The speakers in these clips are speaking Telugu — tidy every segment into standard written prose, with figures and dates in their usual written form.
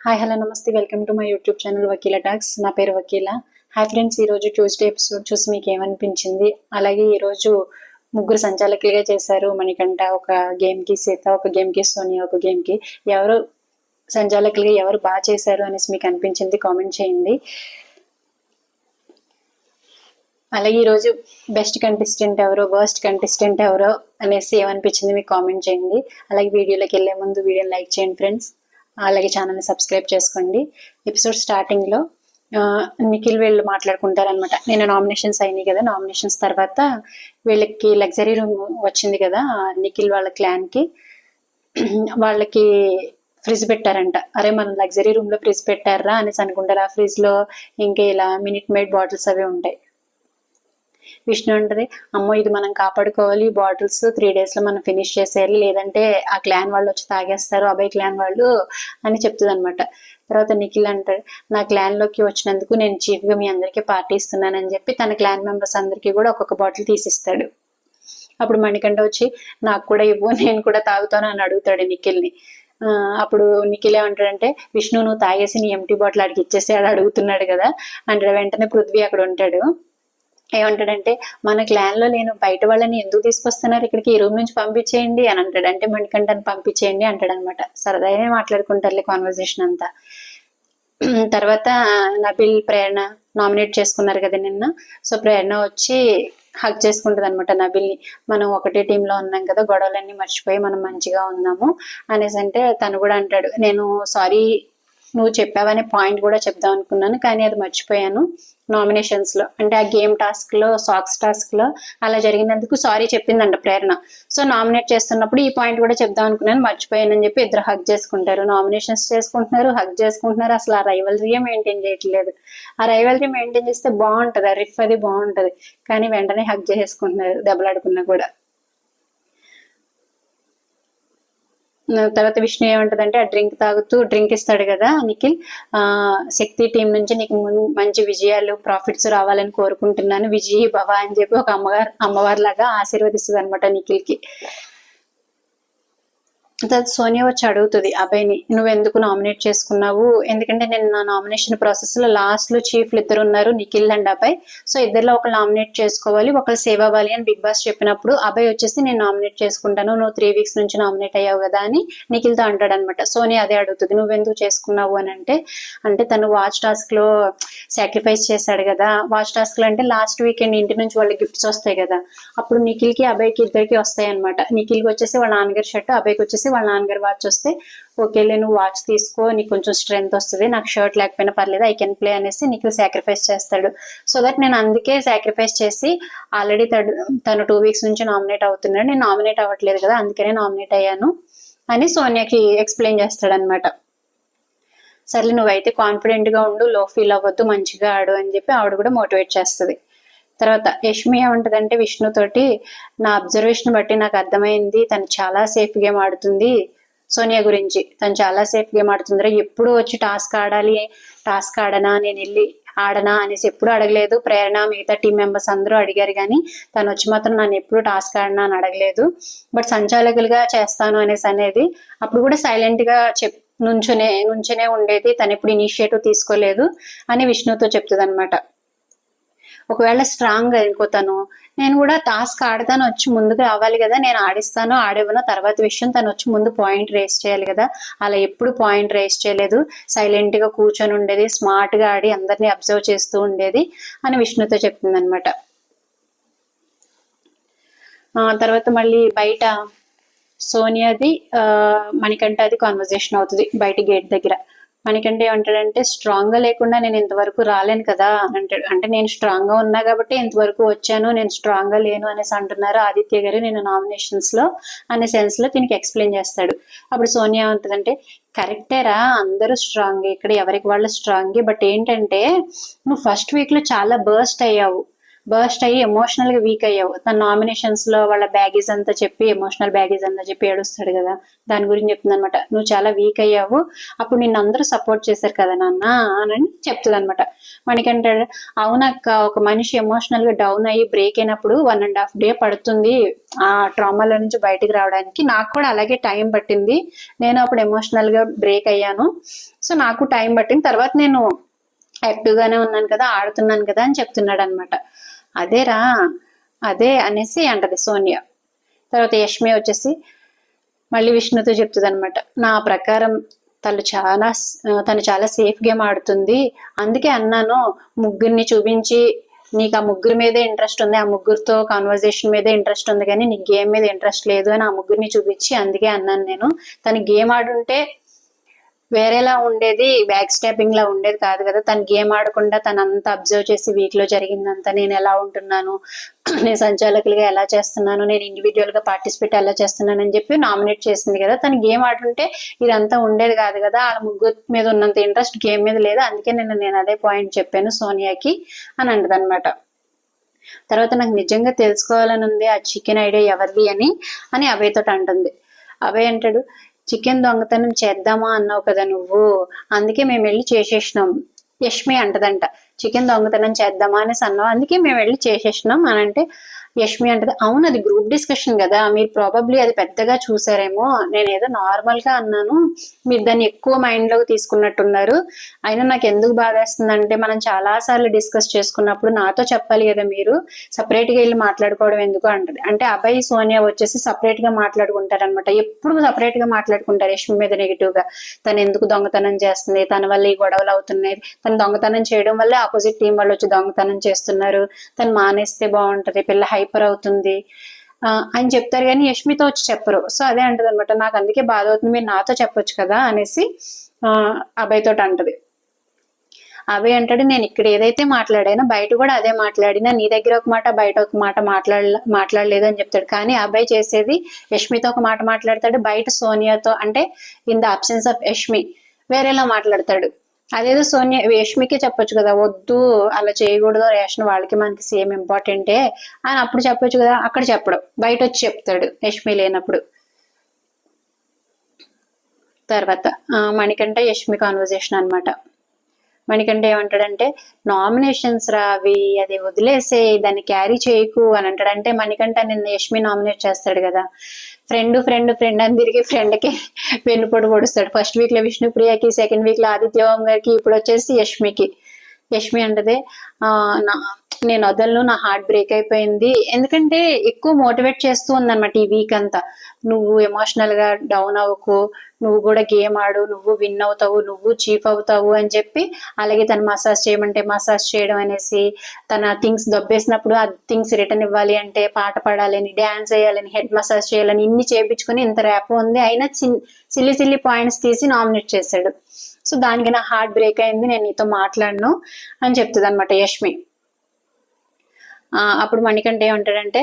హాయ్ హలో నమస్తే, welcome to my YouTube channel Vakeela talks. నా పేరు వకీల. హాయ్ ఫ్రెండ్స్, ఈరోజు ట్యూస్డే ఎపిసోడ్ చూసి మీకు ఏమనిపించింది? అలాగే ఈరోజు ముగ్గురు సంచాలకులుగా చేశారు. మణికంఠ ఒక గేమ్కి, సీత ఒక గేమ్కి, సోనియా ఒక గేమ్కి. ఎవరు సంచాలకులుగా ఎవరు బాగా చేశారు అనేసి మీకు అనిపించింది కామెంట్ చేయండి. అలాగే ఈరోజు బెస్ట్ కంటెస్టెంట్ ఎవరో, వర్స్ట్ కంటెస్టెంట్ ఎవరో అనేసి ఏమనిపించింది మీకు కామెంట్ చేయండి. అలాగే వీడియోలోకి వెళ్ళే ముందు వీడియోని లైక్ చేయండి ఫ్రెండ్స్. అలాగే ఛానల్ని సబ్స్క్రైబ్ చేసుకోండి. ఎపిసోడ్ స్టార్టింగ్లో నిఖిల్ వీళ్ళు మాట్లాడుకుంటారనమాట. నేను నామినేషన్స్ అయినాయి కదా, నామినేషన్స్ తర్వాత వీళ్ళకి లగ్జరీ రూమ్ వచ్చింది కదా నిఖిల్ వాళ్ళ క్లాన్కి. వాళ్ళకి ఫ్రిడ్జ్ పెట్టారంట. అరే మన లగ్జరీ రూమ్లో ఫ్రిడ్జ్ పెట్టారా అనేసి అనుకుంటారు. ఆ ఫ్రిడ్జ్లో ఇంకా ఇలా మినిట్ మేడ్ బాటిల్స్ అవి ఉంటాయి. విష్ణు అంటది, అమ్మో ఇది మనం కాపాడుకోవాలి, బాటిల్స్ 3 days లో మనం ఫినిష్ చేసేయాలి, లేదంటే ఆ క్లాన్ వాళ్ళు వచ్చి తాగేస్తారు, అభయ్ క్లాన్ వాళ్ళు అని చెప్తుంది అనమాట. తర్వాత నిఖిల్ అంటాడు, నా క్లాన్ లోకి వచ్చినందుకు నేను చీఫ్ గా మీ అందరికీ పార్టీ ఇస్తున్నానని చెప్పి తన క్లాన్ మెంబర్స్ అందరికీ కూడా ఒక్కొక్క బాటిల్ తీసిస్తాడు. అప్పుడు మణికంఠ వచ్చి నాకు కూడా ఇవ్వు, నేను కూడా తాగుతాను అని అడుగుతాడు నిఖిల్ని. అప్పుడు నిఖిల్ ఏమంటాడంటే, విష్ణు నువ్వు తాగేసి నీ ఎంటీ బాటిల్ అడిగి ఇచ్చేసి అడుగుతున్నాడు కదా అంటాడు. వెంటనే పృథ్వీ అక్కడ ఉంటాడు. ఏమంటాడంటే, మన క్లాన్ లో నేను బయట వాళ్ళని ఎందుకు తీసుకొస్తున్నారు ఇక్కడికి, ఈ రూమ్ నుంచి పంపించేయండి అని అంటాడు. అంటే మణికంఠని పంపించేయండి అంటాడు అనమాట. సరదాగానే మాట్లాడుకుంటారులే కాన్వర్జేషన్ అంతా. తర్వాత నబిల్, ప్రేరణ నామినేట్ చేసుకున్నారు కదా నిన్న. సో ప్రేరణ వచ్చి హక్ చేసుకుంటుంది అనమాట నబిల్ని. మనం ఒకటే టీంలో ఉన్నాం కదా, గొడవలన్నీ మర్చిపోయి మనం మంచిగా ఉన్నాము అనేసి అంటే తను కూడా అంటాడు, నేను సారీ నువ్వు చెప్పావనే పాయింట్ కూడా చెప్దాం అనుకున్నాను కానీ అది మర్చిపోయాను నామినేషన్స్ లో. అంటే ఆ గేమ్ టాస్క్ లో, సాక్స్ టాస్క్ లో అలా జరిగినందుకు సారీ చెప్పిందంట ప్రేరణ. సో నామినేట్ చేస్తున్నప్పుడు ఈ పాయింట్ కూడా చెప్దాం అనుకున్నాను, మర్చిపోయానని చెప్పి ఇద్దరు హక్ చేసుకుంటారు. నామినేషన్స్ చేసుకుంటున్నారు, హక్ చేసుకుంటున్నారు. అసలు ఆ రైవలరీయే మెయింటైన్ చేయట్లేదు. ఆ రైవలరీ మెయింటైన్ చేస్తే బాగుంటది, ఆ రిఫ్ అది బాగుంటది. కానీ వెంటనే హక్ చేసేసుకుంటున్నారు దెబ్బలాడుకున్నా కూడా. తర్వాత విష్ణు ఏమంటదంటే, ఆ డ్రింక్ తాగుతూ డ్రింక్ ఇస్తాడు కదా నిఖిల్, శక్తి టీం నుంచి నీకు మంచి విజయాలు, ప్రాఫిట్స్ రావాలని కోరుకుంటున్నాను, విజయీ భవ అని చెప్పి ఒక అమ్మవారి లాగా ఆశీర్వదిస్తుంది అనమాట నిఖిల్కి. సోనియా వచ్చి అడుగుతుంది అభయ్ని, నువ్వెందుకు నామినేట్ చేసుకున్నావు? ఎందుకంటే నేను నా నామినేషన్ ప్రాసెస్ లో లాస్ట్ లో చీఫ్లు ఇద్దరు ఉన్నారు, నిఖిల్ అండ్ అభయ్. సో ఇద్దరిలో ఒకరు నామినేట్ చేసుకోవాలి, ఒకరు సేవ్ అవ్వాలి అని బిగ్ బాస్ చెప్పినప్పుడు అభయ్ వచ్చేసి నేను నామినేట్ చేసుకుంటాను, నువ్వు 3 weeks నుంచి నామినేట్ అయ్యావు కదా అని నిఖిల్తో అంటాడు అనమాట. సోనియా అదే అడుగుతుంది, నువ్వెందుకు చేసుకున్నావు అని అంటే తను వాచ్ టాస్క్ లో సాక్రిఫైస్ చేశాడు కదా. వాచ్ టాస్క్ లో అంటే లాస్ట్ వీకెండ్ ఇంటి నుంచి వాళ్ళకి గిఫ్ట్స్ వస్తాయి కదా, అప్పుడు నిఖిల్ కి అభయ్కి ఇద్దరికి వస్తాయి అనమాట. నిఖిల్కి వచ్చేసి వాళ్ళ నాన్నగారి షర్ట్, అభయ్కి వచ్చేసి వాళ్ళ నాన్నగారు వాచ్ వస్తే, ఓకేలే నువ్వు వాచ్ తీసుకో, నీకు కొంచెం స్ట్రెంత్ వస్తుంది, నాకు షర్ట్ లేకపోయినా పర్లేదు, ఐ కెన్ ప్లే అనేసి నిఖిల్ సాక్రిఫైస్ చేస్తాడు. సో దట్ నేను అందుకే సాక్రిఫైస్ చేసి ఆల్రెడీ తను 2 weeks నుంచి నామినేట్ అవుతున్నాడు, నేను నామినేట్ అవ్వట్లేదు కదా అందుకనే నామినేట్ అయ్యాను అని సోనియాకి ఎక్స్ప్లెయిన్ చేస్తాడు అనమాట. సర్లే నువ్వైతే కాన్ఫిడెంట్ గా ఉండు, లో ఫీల్ అవ్వద్దు, మంచిగా ఆడు అని చెప్పి ఆవిడ కూడా మోటివేట్ చేస్తుంది. తర్వాత యష్మి ఏమంటదంటే విష్ణుతోటి, నా అబ్జర్వేషన్ బట్టి నాకు అర్థమైంది తను చాలా సేఫ్ గేమ్ ఆడుతుంది. సోనియా గురించి, తను చాలా సేఫ్ గేమ్ ఆడుతుందిరా, ఎప్పుడు వచ్చి టాస్క్ ఆడాలి, టాస్క్ ఆడనా, నేను వెళ్ళి ఆడనా అనేసి ఎప్పుడు అడగలేదు. ప్రేరణ మిగతా టీం మెంబర్స్ అందరూ అడిగారు కానీ తను వచ్చి మాత్రం నన్ను ఎప్పుడు టాస్క్ ఆడనా అని అడగలేదు. బట్ సంచాలకులుగా చేస్తాను అనేసి అనేది అప్పుడు కూడా సైలెంట్ గా నుంచునే ఉండేది, తను ఎప్పుడు ఇనిషియేటివ్ తీసుకోలేదు అని విష్ణుతో చెప్తుంది అనమాట. ఒకవేళ స్ట్రాంగ్ అనుకోతాను, నేను కూడా టాస్క్ ఆడతాను, వచ్చి ముందుకు రావాలి కదా, నేను ఆడిస్తాను ఆడేవనో తర్వాత విషయం, తను వచ్చి ముందు పాయింట్ రేస్ చేయాలి కదా, అలా ఎప్పుడు పాయింట్ రేస్ చేయలేదు, సైలెంట్ గా కూర్చొని ఉండేది, స్మార్ట్ గా ఆడి అందరినీ అబ్జర్వ్ చేస్తూ ఉండేది అని విష్ణుతో చెప్తుంది అనమాట. తర్వాత మళ్ళీ బయట సోనియాది మణికంఠది కాన్వర్జేషన్ అవుతుంది బయట గేట్ దగ్గర. మనకంటే ఏమంటాడంటే, స్ట్రాంగ్ గా లేకుండా నేను ఇంతవరకు రాలేను కదా అంటాడు. అంటే నేను స్ట్రాంగ్ గా ఉన్నా కాబట్టి ఇంతవరకు వచ్చాను, నేను స్ట్రాంగ్ గా లేను అనేసి అంటున్నారు ఆదిత్య గారు నేను నామినేషన్స్ లో అనే సెన్స్ లో దీనికి ఎక్స్ప్లెయిన్ చేస్తాడు. అప్పుడు సోనియా ఉంటుందంటే, కరెక్టేరా అందరూ స్ట్రాంగ్, ఇక్కడ ఎవరికి వాళ్ళు స్ట్రాంగ్, బట్ ఏంటంటే నువ్వు ఫస్ట్ వీక్ లో చాలా బర్స్ట్ అయ్యావు, బర్స్ట్ అయ్యి ఎమోషనల్ గా వీక్ అయ్యావు. తన నామినేషన్స్ లో వాళ్ళ బ్యాగేజ్ అంతా చెప్పి, ఎమోషనల్ బ్యాగేజ్ అంతా చెప్పి ఏడుస్తాడు కదా, దాని గురించి చెప్తుంది అనమాట. నువ్వు చాలా వీక్ అయ్యావు, అప్పుడు నిన్ను అందరూ సపోర్ట్ చేశారు కదా నాన్న అని చెప్తుంది అనమాట. మనకంటే అవునక్క, ఒక మనిషి ఎమోషనల్ గా డౌన్ అయ్యి బ్రేక్ అయినప్పుడు 1.5 day పడుతుంది ఆ ట్రామాలో నుంచి బయటకు రావడానికి. నాకు కూడా అలాగే టైం పట్టింది, నేను అప్పుడు ఎమోషనల్ గా బ్రేక్ అయ్యాను. సో నాకు టైం పట్టింది, తర్వాత నేను యాక్టివ్ గానే ఉన్నాను కదా, ఆడుతున్నాను కదా అని చెప్తున్నాడు అనమాట. అదేరా అదే అనేసి అంటది సోనియా. తర్వాత యష్మి వచ్చేసి మళ్ళీ విష్ణుతో చెప్తుంది అనమాట. నా ప్రకారం తను చాలా సేఫ్ గేమ్ ఆడుతుంది, అందుకే అన్నాను ముగ్గురిని చూపించి నీకు ఆ ముగ్గురు మీదే ఇంట్రెస్ట్ ఉంది, ఆ ముగ్గురితో కాన్వర్జేషన్ మీదే ఇంట్రెస్ట్ ఉంది కానీ నీకు గేమ్ మీద ఇంట్రెస్ట్ లేదు అని ఆ ముగ్గురిని చూపించి అందుకే అన్నాను నేను. తను గేమ్ ఆడుంటే వేరేలా ఉండేది, బ్యాక్ స్టాపింగ్ లా ఉండేది కాదు కదా. తను గేమ్ ఆడకుండా తను అంతా అబ్జర్వ్ చేసి వీక్ లో జరిగిందంతా, నేను ఎలా ఉంటున్నాను, నేను సంచాలకులుగా ఎలా చేస్తున్నాను, నేను ఇండివిజువల్ గా పార్టిసిపేట్ ఎలా చేస్తున్నాను అని చెప్పి నామినేట్ చేసింది కదా. తను గేమ్ ఆడుంటే ఇదంతా ఉండేది కాదు కదా, ఆ ముగ్గురు మీద ఉన్నంత ఇంట్రెస్ట్ గేమ్ మీద లేదు, అందుకే నేను అదే పాయింట్ చెప్పాను సోనియాకి అని అంటది అనమాట. తర్వాత నాకు నిజంగా తెలుసుకోవాలని ఉంది ఆ చికెన్ ఐడియా ఎవరిది అని అభయ్ తోటి అంటుంది. అభయ్ అంటాడు, చికెన్ దొంగతనం చేద్దామా అన్నావు కదా నువ్వు, అందుకే మేము వెళ్ళి చేసేసినాం. యష్మి అంటదంట, చికెన్ దొంగతనం చేద్దామా అనేసి అన్నావు, అందుకే మేము వెళ్ళి చేసేసినాం అని అంటే యష్మి అంటది, అవును అది గ్రూప్ డిస్కషన్ కదా, మీరు ప్రాబబ్లీ అది పెద్దగా చూసారేమో, నేను ఏదో నార్మల్ గా అన్నాను, మీరు దాన్ని ఎక్కువ మైండ్ లోకి తీసుకున్నట్టున్నారు. అయినా నాకు ఎందుకు బాధేస్తుందంటే మనం చాలా సార్లు డిస్కస్ చేసుకున్నప్పుడు నాతో చెప్పాలి కదా, మీరు సపరేట్ గా వెళ్ళి మాట్లాడుకోవడం ఎందుకు అంటది. అంటే అభయ్ సోనియా వచ్చేసి సపరేట్ గా మాట్లాడుకుంటారనమాట, ఎప్పుడు సపరేట్ గా మాట్లాడుకుంటారు యష్మి మీద నెగిటివ్ గా. తను ఎందుకు దొంగతనం చేస్తుంది, తన వల్ల ఈ గొడవలు అవుతున్నాయి, తను దొంగతనం చేయడం వల్లే ఆపోజిట్ టీం వాళ్ళు వచ్చి దొంగతనం చేస్తున్నారు, తను మానేస్తే బాగుంటది, పిల్ల హైపర్ అవుతుంది అని చెప్తారు కానీ యష్మితో వచ్చి చెప్పరు. సో అదే అంటది అనమాట, నాకు అందుకే బాధ అవుతుంది, మీరు నాతో చెప్పొచ్చు కదా అనేసి అభయ్ తోటి అంటది. అభయ్ అంటాడు, నేను ఇక్కడ ఏదైతే మాట్లాడానో బయట కూడా అదే మాట్లాడినా, నీ దగ్గర ఒక మాట బయట ఒక మాట మాట్లాడలేదు అని చెప్తాడు. కానీ అభయ్ చేసేది యష్మితో ఒక మాట మాట్లాడతాడు, బయట సోనియాతో అంటే in the absence of Yashmi వేరేలా మాట్లాడతాడు. అదేదో సోనియా యష్మికే చెప్పొచ్చు కదా, వద్దు అలా చేయకూడదు, రేషన్ వాళ్ళకి మనకి సేమ్ ఇంపార్టెంటే అని అప్పుడు చెప్పొచ్చు కదా, అక్కడ చెప్పడం బయట వచ్చి చెప్తాడు యష్మి లేనప్పుడు. తర్వాత మణికంఠ యష్మి కాన్వర్జేషన్ అనమాట. మణికంఠ ఏమంటాడంటే, నామినేషన్స్ రా అవి, అది వదిలేసే, దాన్ని క్యారీ చేయకు అని అంటాడు. అంటే మణికంఠ నిన్న యష్మి నామినేట్ చేస్తాడు కదా, ఫ్రెండ్ ఫ్రెండ్ ఫ్రెండ్ అని తిరిగి ఫ్రెండ్కి వెన్నుపొడి పొడుస్తాడు. ఫస్ట్ వీక్ లో విష్ణుప్రియకి, సెకండ్ వీక్ లో ఆదిత్యవం గారికి, ఇప్పుడు వచ్చేసి యష్మికి. యష్మి అంటది, నేను వదలను, నా హార్ట్ బ్రేక్ అయిపోయింది, ఎందుకంటే ఎక్కువ మోటివేట్ చేస్తూ ఉందన్నమాట ఈ వీక్ అంతా. నువ్వు ఎమోషనల్ గా డౌన్ అవ్వకు, నువ్వు కూడా గేమ్ ఆడు, నువ్వు విన్ అవుతావు, నువ్వు చీఫ్ అవుతావు అని చెప్పి, అలాగే తను మసాజ్ చేయమంటే మసాజ్ చేయడం అనేసి, తన థింగ్స్ దొబ్బేసినప్పుడు ఆ థింగ్స్ రిటర్న్ ఇవ్వాలి అంటే పాట పాడాలని, డ్యాన్స్ చేయాలని, హెడ్ మసాజ్ చేయాలని ఇన్ని చేయించుకుని ఇంత ర్యాప్ ఉంది, అయినా సిల్లి పాయింట్స్ తీసి నామినేట్ చేశాడు. సో దానికి నా హార్ట్ బ్రేక్ అయింది, నేను నీతో మాట్లాడను అని చెప్తుంది అనమాట యష్మి. అప్పుడు మణికంఠ ఏమంటాడంటే,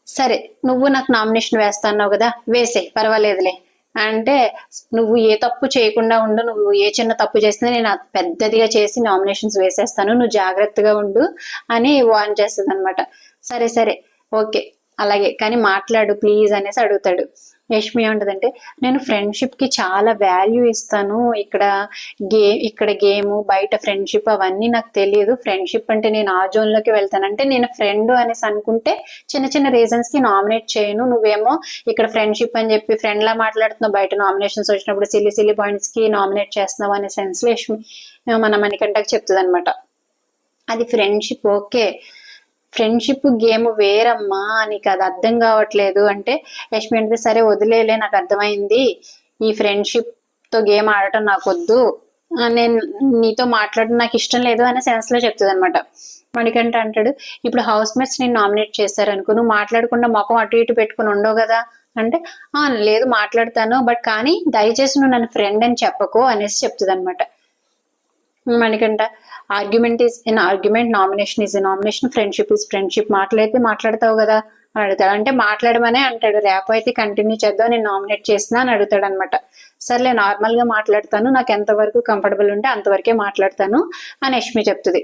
సరే నువ్వు నాకు నామినేషన్ వేస్తాన్నావు కదా, వేసే పర్వాలేదులే అంటే, నువ్వు ఏ తప్పు చేయకుండా ఉండు, నువ్వు ఏ చిన్న తప్పు చేసినా నేను పెద్దదిగా చేసి నామినేషన్స్ వేసేస్తాను, నువ్వు జాగ్రత్తగా ఉండు అని వార్న్ చేస్తుంది అనమాట. సరే సరే ఓకే అలాగే, కానీ మాట్లాడు ప్లీజ్ అనేసి అడుగుతాడు. యష్మి ఏమంటదంటే, నేను ఫ్రెండ్షిప్ కి చాలా వాల్యూ ఇస్తాను, ఇక్కడ గేమ్ బయట ఫ్రెండ్షిప్ అవన్నీ నాకు తెలియదు, ఫ్రెండ్షిప్ అంటే నేను ఆ జోన్ లోకి వెళ్తాను, అంటే నేను ఫ్రెండ్ అనేసి అనుకుంటే చిన్న చిన్న రీజన్స్ కి నామినేట్ చేయను, నువ్వేమో ఇక్కడ ఫ్రెండ్షిప్ అని చెప్పి ఫ్రెండ్ లా మాట్లాడుతున్నావు, బయట నామినేషన్స్ వచ్చినప్పుడు సిల్లి పాయింట్స్ కి నామినేట్ చేస్తున్నావు అనే సెన్స్ లో యష్మి మన మణికంఠకి చెప్తుంది అనమాట. అది ఫ్రెండ్షిప్ ఓకే, ఫ్రెండ్షిప్ గేమ్ వేరమ్మా, నీకు అది అర్థం కావట్లేదు అంటే యష్మి అంటే, సరే వదిలేలే నాకు అర్థమైంది, ఈ ఫ్రెండ్షిప్ తో గేమ్ ఆడటం నాకు వద్దు, నేను నీతో మాట్లాడడం నాకు ఇష్టం లేదు అనే సెన్స్ లో చెప్తుంది అనమాట. మణికంఠ అంటాడు, ఇప్పుడు హౌస్ మేట్స్ నేను నామినేట్ చేశారు అనుకో, నువ్వు మాట్లాడకుండా ముఖం అటు ఇటు పెట్టుకుని ఉండవు కదా అంటే, లేదు మాట్లాడతాను, బట్ కానీ దయచేసి నువ్వు నన్ను ఫ్రెండ్ అని చెప్పకు అనేసి చెప్తుంది అనమాట. Manikanta, argument is N argument, nomination is a nomination, friendship is friendship, మాట్లాడితే మాట్లాడతావు కదా అని అడుగుతాడు. అంటే మాట్లాడమనే అంటాడు, ర్యాప్ అయితే కంటిన్యూ చేద్దాం, నేను నామినేట్ చేసినా అని అడుగుతాడు అనమాట. సర్లే నార్మల్ గా మాట్లాడతాను, నాకు ఎంతవరకు కంఫర్టబుల్ ఉంటే అంతవరకే మాట్లాడతాను అని యష్మి చెప్తుంది.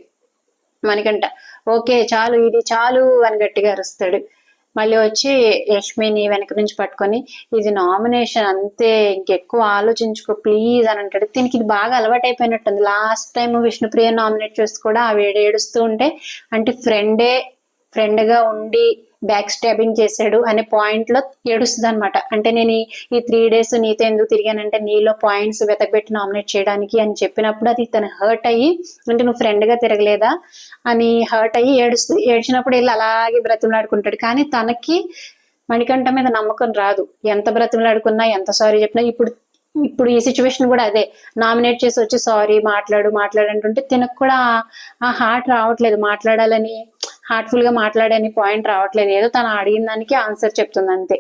మణికంఠ ఓకే చాలు ఇది చాలు అని గట్టిగా అరుస్తాడు. మళ్ళీ వచ్చి యష్మిని వెనక నుంచి పట్టుకొని ఇది నామినేషన్ అంతే, ఇంకెక్కువ ఆలోచించుకో ప్లీజ్ అని అంటాడు. దీనికి ఇది బాగా అలవాటు అయిపోయినట్టుంది. లాస్ట్ టైం విష్ణుప్రియ నామినేట్ చేస్తూ కూడా ఆ ఏడుస్తూ ఉంటే అంటే ఫ్రెండ్ గా ఉండి బ్యాక్ స్టాబింగ్ చేశాడు అనే పాయింట్ లో ఏడుస్తుంది అనమాట. అంటే నేను ఈ 3 days నీతో ఎందుకు తిరిగానంటే నీలో పాయింట్స్ వెతకబెట్టి నామినేట్ చేయడానికి అని చెప్పినప్పుడు అది తను హర్ట్ అయ్యి అంటే నువ్వు ఫ్రెండ్ గా తిరగలేదా అని హర్ట్ అయ్యి ఏడ్చినప్పుడు వెళ్ళి అలాగే బ్రతిమలాడుకుంటాడు. కానీ తనకి మణికంఠ మీద నమ్మకం రాదు. ఎంత బ్రతిమలాడుకున్నా ఎంత సారీ చెప్పినా ఇప్పుడు ఈ సిచ్యువేషన్ కూడా అదే. నామినేట్ చేసి వచ్చి సారీ మాట్లాడంటుంటే తినకు కూడా ఆ హార్ట్ రావట్లేదు, మాట్లాడాలని హార్ట్ఫుల్ గా మాట్లాడని పాయింట్ రావట్లేదు. ఏదో తను అడిగిన దానికి ఆన్సర్ చెప్తుంది అంతే.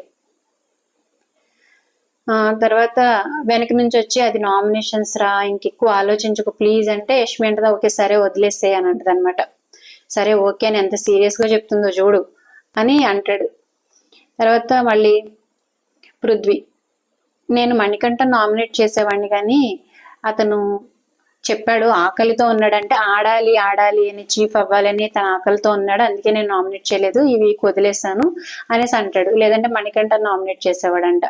తర్వాత వెనక నుంచి వచ్చి అది నామినేషన్స్ రా, ఇంకెక్కువ ఆలోచించుకో ప్లీజ్ అంటే యష్మి అంటదా ఓకే సరే వదిలేసే అని అంటది అనమాట. సరే ఓకే అని ఎంత సీరియస్ గా చెప్తుందో చూడు అని అంటాడు. తర్వాత మళ్ళీ పృథ్వీ నేను మణికంఠ నామినేట్ చేసేవాడిని కానీ అతను చెప్పాడు ఆకలితో ఉన్నాడంటే ఆడాలి అని చీఫ్ అవ్వాలని తన ఆకలితో ఉన్నాడు, అందుకే నేను నామినేట్ చేయలేదు, ఈ వీక్ వదిలేసాను అనేసి అంటాడు. లేదంటే మణికంఠ నామినేట్ చేసేవాడంట.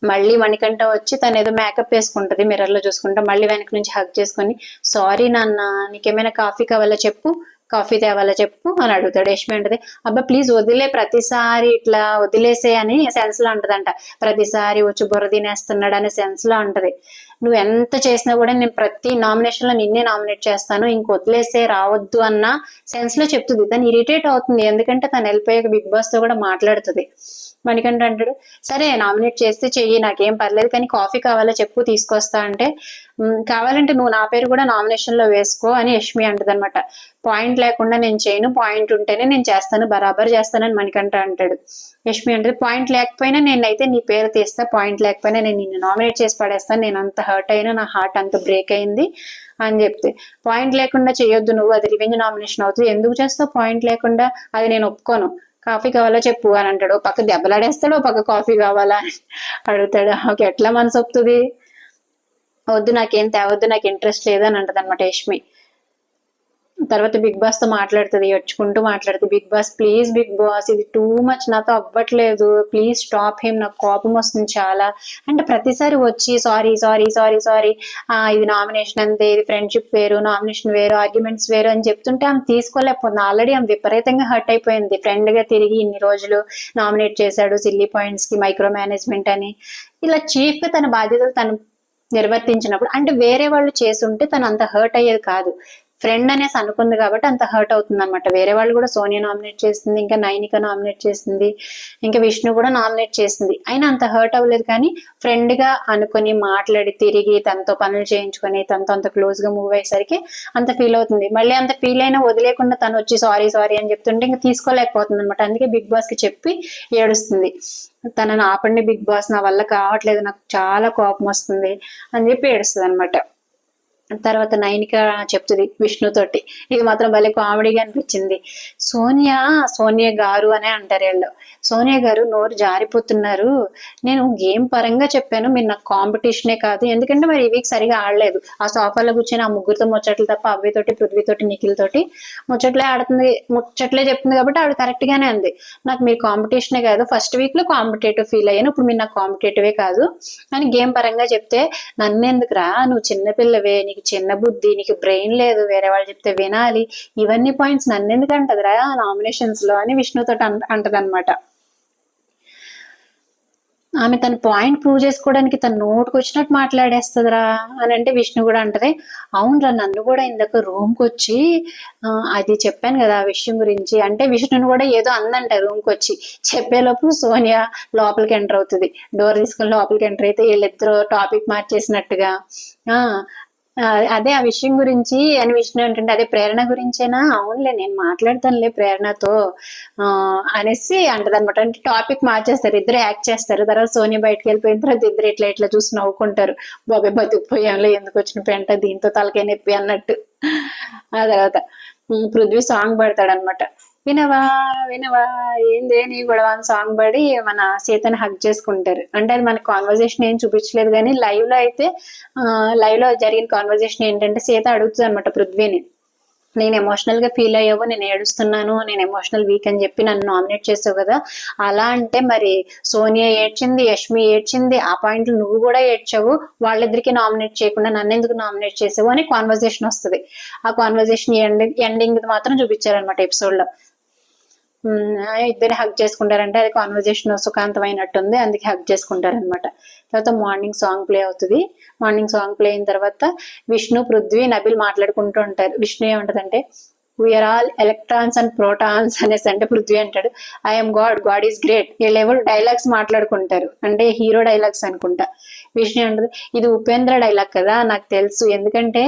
మళ్ళీ మణికంఠ వచ్చి తను ఏదో మేకప్ వేసుకుంటది మిర్రర్ లో చూసుకుంటా, మళ్ళీ వెనక నుంచి హగ్ చేసుకొని సారీ నాన్న నీకేమైనా కాఫీ కావాలా చెప్పు, కాఫీ తేవాలా చెప్పు అని అడుగుతాడు. యష్మి అంటది అబ్బా ప్లీజ్ వదిలే, ప్రతిసారి ఇట్లా వదిలేసే అని సెన్స్ లో అంటదంట. ప్రతిసారి వచ్చి బుర్ర తినేస్తున్నాడు అనే సెన్స్ లో అంటది. నువ్వు ఎంత చేసినా కూడా నేను ప్రతి నామినేషన్ లో నిన్నే నామినేట్ చేస్తాను, ఇంక వదిలేసే రావద్దు అన్న సెన్స్ లో చెప్తుంది. తను ఇరిటేట్ అవుతుంది ఎందుకంటే తను వెళ్ళిపోయాక బిగ్ బాస్ తో కూడా మాట్లాడుతుంది. మణికంఠ అంటాడు సరే నామినేట్ చేస్తే చెయ్యి నాకేం పర్లేదు కానీ కాఫీ కావాలా చెప్పు తీసుకొస్తా అంటే కావాలంటే నువ్వు నా పేరు కూడా నామినేషన్ లో వేసుకో అని యష్మి అంటది అనమాట. పాయింట్ లేకుండా నేను చేయను, పాయింట్ ఉంటేనే నేను చేస్తాను, బరాబర్ చేస్తానని మణికంఠ అంటాడు. యష్మి అంటది పాయింట్ లేకపోయినా నేనైతే నీ పేరు తీస్తా, పాయింట్ లేకపోయినా నేను నిన్ను నామినేట్ చేసి పడేస్తాను, నేను అంత హర్ట్ అయినా నా హార్ట్ అంత బ్రేక్ అయింది అని చెప్తే పాయింట్ లేకుండా చేయొద్దు నువ్వు, అది రివెంజ్ నామినేషన్ అవుతుంది, ఎందుకు చేస్తావు పాయింట్ లేకుండా, అది నేను ఒప్పుకోను, కాఫీ కావాలా చెప్పు అని అంటాడు. పక్క దెబ్బలాడేస్తాడు, పక్క కాఫీ కావాలా అని అడుగుతాడు. ఓకే ఎట్లా మనసు ఒప్పుతుంది, వద్దు నాకేం తేవద్దు నాకు ఇంట్రెస్ట్ లేదు అని అంటది అనమాట యష్మి. తర్వాత బిగ్ బాస్ తో మాట్లాడుతుంది, ఏడ్చుకుంటూ మాట్లాడుతుంది. Bigg Boss please Bigg Boss ఇది టూ మచ్, నాతో అవ్వట్లేదు, ప్లీజ్ స్టాప్ హిమ్, నాకు కోపం వస్తుంది చాలా అంటే ప్రతిసారి వచ్చి సారీ సారీ సారీ సారీ ఇది నామినేషన్ అంతే, ఇది ఫ్రెండ్షిప్ వేరు, నామినేషన్ వేరు, ఆర్గ్యుమెంట్స్ వేరు అని చెప్తుంటే ఆమె తీసుకోలేకపోతుంది. ఆల్రెడీ ఆమె విపరీతంగా హర్ట్ అయిపోయింది. ఫ్రెండ్ గా తిరిగి ఇన్ని రోజులు నామినేట్ చేశాడు సిల్లీ పాయింట్స్ కి, మైక్రో మేనేజ్మెంట్ అని, ఇలా చీఫ్ గా తన బాధ్యతలు తను నిర్వర్తించినప్పుడు అంటే వేరే వాళ్ళు చేసుంటే తను అంత హర్ట్ అయ్యేది కాదు. ఫ్రెండ్ అనేసి అనుకుంది కాబట్టి అంత హర్ట్ అవుతుంది అనమాట. వేరే వాళ్ళు కూడా సోనియా నామినేట్ చేసింది, ఇంకా నైనిక నామినేట్ చేసింది, ఇంకా విష్ణు కూడా నామినేట్ చేసింది, అయినా అంత హర్ట్ అవ్వలేదు. కానీ ఫ్రెండ్ గా అనుకుని మాట్లాడి తిరిగి తనతో పనులు చేయించుకొని తనతో అంత క్లోజ్ గా మూవ్ అయ్యేసరికి అంత ఫీల్ అవుతుంది. మళ్ళీ అంత ఫీల్ అయినా వదిలేకుండా తను వచ్చి సారీ సారీ అని చెప్తుంటే ఇంకా తీసుకోలేకపోతుంది అనమాట. అందుకే బిగ్ బాస్ కి చెప్పి ఏడుస్తుంది. తనను ఆపండి బిగ్ బాస్, నా వల్ల కావట్లేదు, నాకు చాలా కోపం వస్తుంది అని చెప్పి ఏడుస్తుంది అనమాట. తర్వాత నైనిక చెప్తుంది విష్ణుతోటి, ఇది మాత్రం భలే కామెడీగా అనిపించింది. సోనియా గారు అనే అంటారు వీళ్ళు, సోనియా గారు నోరు జారిపోతున్నారు, నేను గేమ్ పరంగా చెప్పాను, మీరు నాకు కాంపిటీషనే కాదు, ఎందుకంటే మరి ఈ వీక్ సరిగా ఆడలేదు, ఆ సోఫాలో కూర్చొని ఆ ముగ్గురితో ముచ్చట్లు తప్ప అవ్వితోటి పృథ్వీతోటి నిఖిల్ తోటి ముచ్చట్లే చెప్తుంది కాబట్టి ఆవిడ కరెక్ట్ గానే ఉంది. నాకు మీరు కాంపిటీషనే కాదు, ఫస్ట్ వీక్ లో కాంపిటేటివ్ ఫీల్ అయ్యాను, ఇప్పుడు మీరు నాకు కాంపిటేటివే కాదు అని గేమ్ పరంగా చెప్తే, నన్నెందుకురా నువ్వు చిన్నపిల్లవే, నీకు చిన్న బుద్ధి, నీకు బ్రెయిన్ లేదు, వేరే వాళ్ళు చెప్తే వినాలి, ఇవన్నీ పాయింట్స్ నన్నెందుకు అంటదిరా నామినేషన్స్ లో అని విష్ణుతో అంటదనమాట. ఆమె తన పాయింట్ ప్రూవ్ చేసుకోవడానికి తన నోటుకు వచ్చినట్టు మాట్లాడేస్తుందిరా అని అంటే విష్ణు కూడా అంటది అవునరా నన్ను కూడా ఇందాక రూమ్కి వచ్చి అది చెప్పాను కదా ఆ విషయం గురించి అంటే విష్ణుని కూడా ఏదో అందంట రూమ్కి వచ్చి చెప్పేలోపు సోనియా లోపలికి ఎంటర్ అవుతుంది. డోర్ తీసుకొని లోపలికి ఎంటర్ అయితే వీళ్ళిద్దరూ టాపిక్ మార్చేసినట్టుగా అదే ఆ విషయం గురించి అని విష్ణు అంటుంటే అదే ప్రేరణ గురించేనా, అవునులే నేను మాట్లాడతానులే ప్రేరణతో అనేసి అంటది అనమాట. అంటే టాపిక్ మార్చేస్తారు, ఇద్దరు యాక్ట్ చేస్తారు. తర్వాత సోనియా బయటకు వెళ్ళిపోయిన తర్వాత ఇద్దరు ఇట్లా చూసి నవ్వుకుంటారు, బాబాయ్ బతుకుపోయాంలో ఎందుకు వచ్చిన పెంట దీంతో తలకాయ నొప్పి అన్నట్టు. ఆ తర్వాత పృథ్వీ సాంగ్ పాడతాడు అనమాట, వినవా వినవా ఏందే నీ గొడవ అని సాంగ్ పాడి మన సీతని హగ్ చేసుకుంటారు. అంటే అది మన కాన్వర్జేషన్ ఏం చూపించలేదు కానీ లైవ్ లో జరిగిన కాన్వర్జేషన్ ఏంటంటే సీత అడుగుతుంది అనమాట పృథ్వీని, నేను ఎమోషనల్ గా ఫీల్ అయ్యావు, నేను ఏడుస్తున్నాను, నేను ఎమోషనల్ వీక్ అని చెప్పి నన్ను నామినేట్ చేసావు కదా, అలా అంటే మరి సోనియా ఏడ్చింది, యష్మి ఏడ్చింది, ఆ పాయింట్ నువ్వు కూడా ఏడ్చావు, వాళ్ళిద్దరికి నామినేట్ చేయకుండా నన్ను ఎందుకు నామినేట్ చేసావు అని కాన్వర్జేషన్ వస్తుంది. ఆ కాన్వర్జేషన్ ఎండింగ్ మాత్రం చూపించారనమాట ఎపిసోడ్ లో. ఇద్దరు హగ్ చేసుకుంటారంటే అది కాన్వర్జేషన్ సుఖాంతమైనట్టుంది, అందుకే హగ్ చేసుకుంటారనమాట. తర్వాత మార్నింగ్ సాంగ్ ప్లే అవుతుంది. మార్నింగ్ సాంగ్ ప్లే అయిన తర్వాత విష్ణు, పృథ్వీ, నబిల్ మాట్లాడుకుంటూ ఉంటారు. విష్ణు ఏమంటదంటే we are all electrons and protons అనేసి అంటే పృథ్వీ అంటాడు I'm God, God is great. వీళ్ళెవరు డైలాగ్స్ మాట్లాడుకుంటారు, అంటే హీరో డైలాగ్స్ అనుకుంటా. విష్ణు అంటది ఇది ఉపేంద్ర డైలాగ్ కదా, నాకు తెలుసు, ఎందుకంటే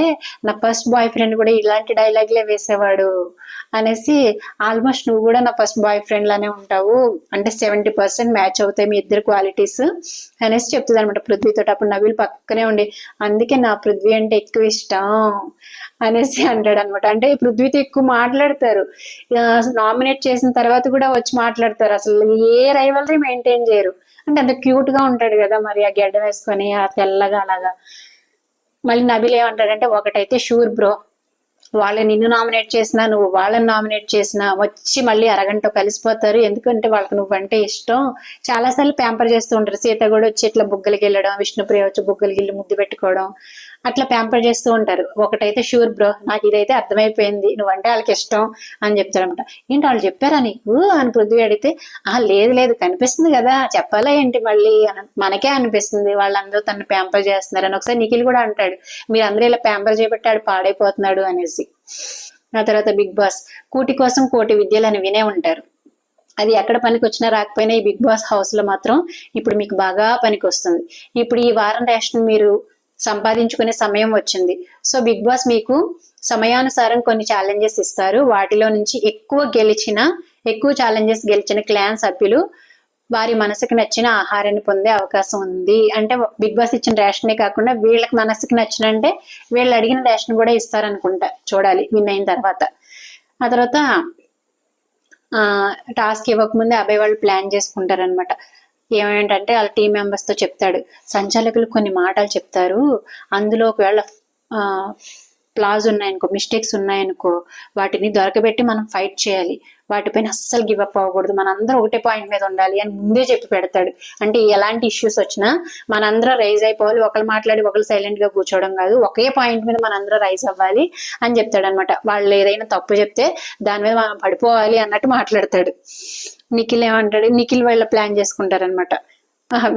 నా ఫస్ట్ బాయ్ ఫ్రెండ్ కూడా ఇలాంటి డైలాగ్లే వేసేవాడు అనేసి, ఆల్మోస్ట్ నువ్వు కూడా నా ఫస్ట్ బాయ్ ఫ్రెండ్ లానే ఉంటావు, అంటే 70% మ్యాచ్ అవుతాయి మీ ఇద్దరు క్వాలిటీస్ అనేసి చెప్తుంది అనమాట పృథ్వీతో. అప్పుడు నవీల్ పక్కనే ఉండి అందుకే నా పృథ్వీ అంటే ఎక్కువ ఇష్టం అనేసి అంటాడు అనమాట. అంటే పృథ్వీతో ఎక్కువ మాట్లాడతారు, నామినేట్ చేసిన తర్వాత కూడా వచ్చి మాట్లాడతారు, అసలు ఏ రైవలరీ మెయింటైన్ చేయరు. అంటే అంత క్యూట్ గా ఉంటాడు కదా, మరి ఆ గెడ్డ వేసుకొని ఆ తెల్లగా అలాగా. మళ్ళీ నబిల్ ఏమంటాడంటే ఒకటైతే షూర్ బ్రో, వాళ్ళు నిన్ను నామినేట్ చేసినా నువ్వు వాళ్ళని నామినేట్ చేసినా వచ్చి మళ్ళీ అరగంట కలిసిపోతారు, ఎందుకంటే వాళ్ళకి నువ్వంటే ఇష్టం. చాలాసార్లు ప్యాంపర్ చేస్తూ ఉంటారు, సీత కూడా వచ్చి ఇట్లా బుగ్గలకి వెళ్ళడం, విష్ణుప్రియ వచ్చి బుగ్గలకి వెళ్ళి ముద్దు పెట్టుకోవడం, అట్లా ప్యాంపర్ చేస్తూ ఉంటారు. ఒకటైతే షూర్ బ్రో, నాకు ఇదైతే అర్థమైపోయింది, నువ్వంటే వాళ్ళకి ఇష్టం అని చెప్తాడనమాట. ఏంటి వాళ్ళు చెప్పారా నీకు అని పృథ్వీ అడిగితే లేదు లేదు కనిపిస్తుంది కదా, చెప్పాలా ఏంటి మళ్ళీ మనకే అనిపిస్తుంది వాళ్ళందరూ తను ప్యాంపర్ చేస్తున్నారు అని. ఒకసారి నిఖిల్ కూడా అంటాడు మీరందరూ ఇలా ప్యాంపర్ చేయబెట్టాడు పాడైపోతున్నాడు అనేసి. ఆ తర్వాత బిగ్ బాస్ కూటి కోసం కోటి విద్యలు అని వినే ఉంటారు, అది ఎక్కడ పనికి వచ్చినా రాకపోయినా ఈ బిగ్ బాస్ హౌస్ లో మాత్రం ఇప్పుడు మీకు బాగా పనికి వస్తుంది. ఇప్పుడు ఈ వారం రేషన్ మీరు సంపాదించుకునే సమయం వచ్చింది. సో బిగ్ బాస్ మీకు సమయానుసారం కొన్ని ఛాలెంజెస్ ఇస్తారు, వాటిలో నుంచి ఎక్కువ ఛాలెంజెస్ గెలిచిన క్లాన్ సభ్యులు వారి మనసుకు నచ్చిన ఆహారాన్ని పొందే అవకాశం ఉంది. అంటే బిగ్ బాస్ ఇచ్చిన రేషనే కాకుండా వీళ్ళకి మనసుకు నచ్చిన అంటే వీళ్ళు అడిగిన రేషన్ కూడా ఇస్తారనుకుంటా, చూడాలి విన్ అయిన తర్వాత. ఆ తర్వాత టాస్క్ ఇవ్వకముందే అబ్బాయి వాళ్ళు ప్లాన్ చేసుకుంటారనమాట. ఏమేంటంటే వాళ్ళ టీం మెంబర్స్ తో చెప్తాడు, సంచాలకులు కొన్ని మాటలు చెప్తారు, అందులో ఒకవేళ ఫ్లాస్ ఉన్నాయనుకో, మిస్టేక్స్ ఉన్నాయనుకో, వాటిని దొరకబెట్టి మనం ఫైట్ చేయాలి, వాటిపైన అస్సలు గివ్ అప్ అవ్వకూడదు, మనందరం ఒకటే పాయింట్ మీద ఉండాలి అని ముందే చెప్పి పెడతాడు. అంటే ఎలాంటి ఇష్యూస్ వచ్చినా మనందరం రైజ్ అయిపోవాలి, ఒకరు మాట్లాడి ఒకరు సైలెంట్ గా కూర్చోవడం కాదు, ఒకే పాయింట్ మీద మనందరం రైజ్ అవ్వాలి అని చెప్తాడు అనమాట. వాళ్ళు ఏదైనా తప్పు చెప్తే దాని మీద మనం పడిపోవాలి అన్నట్టు మాట్లాడతాడు. నిఖిల్ ఏమంటాడు, నిఖిల్ వాళ్ళ ప్లాన్ చేసుకుంటారనమాట.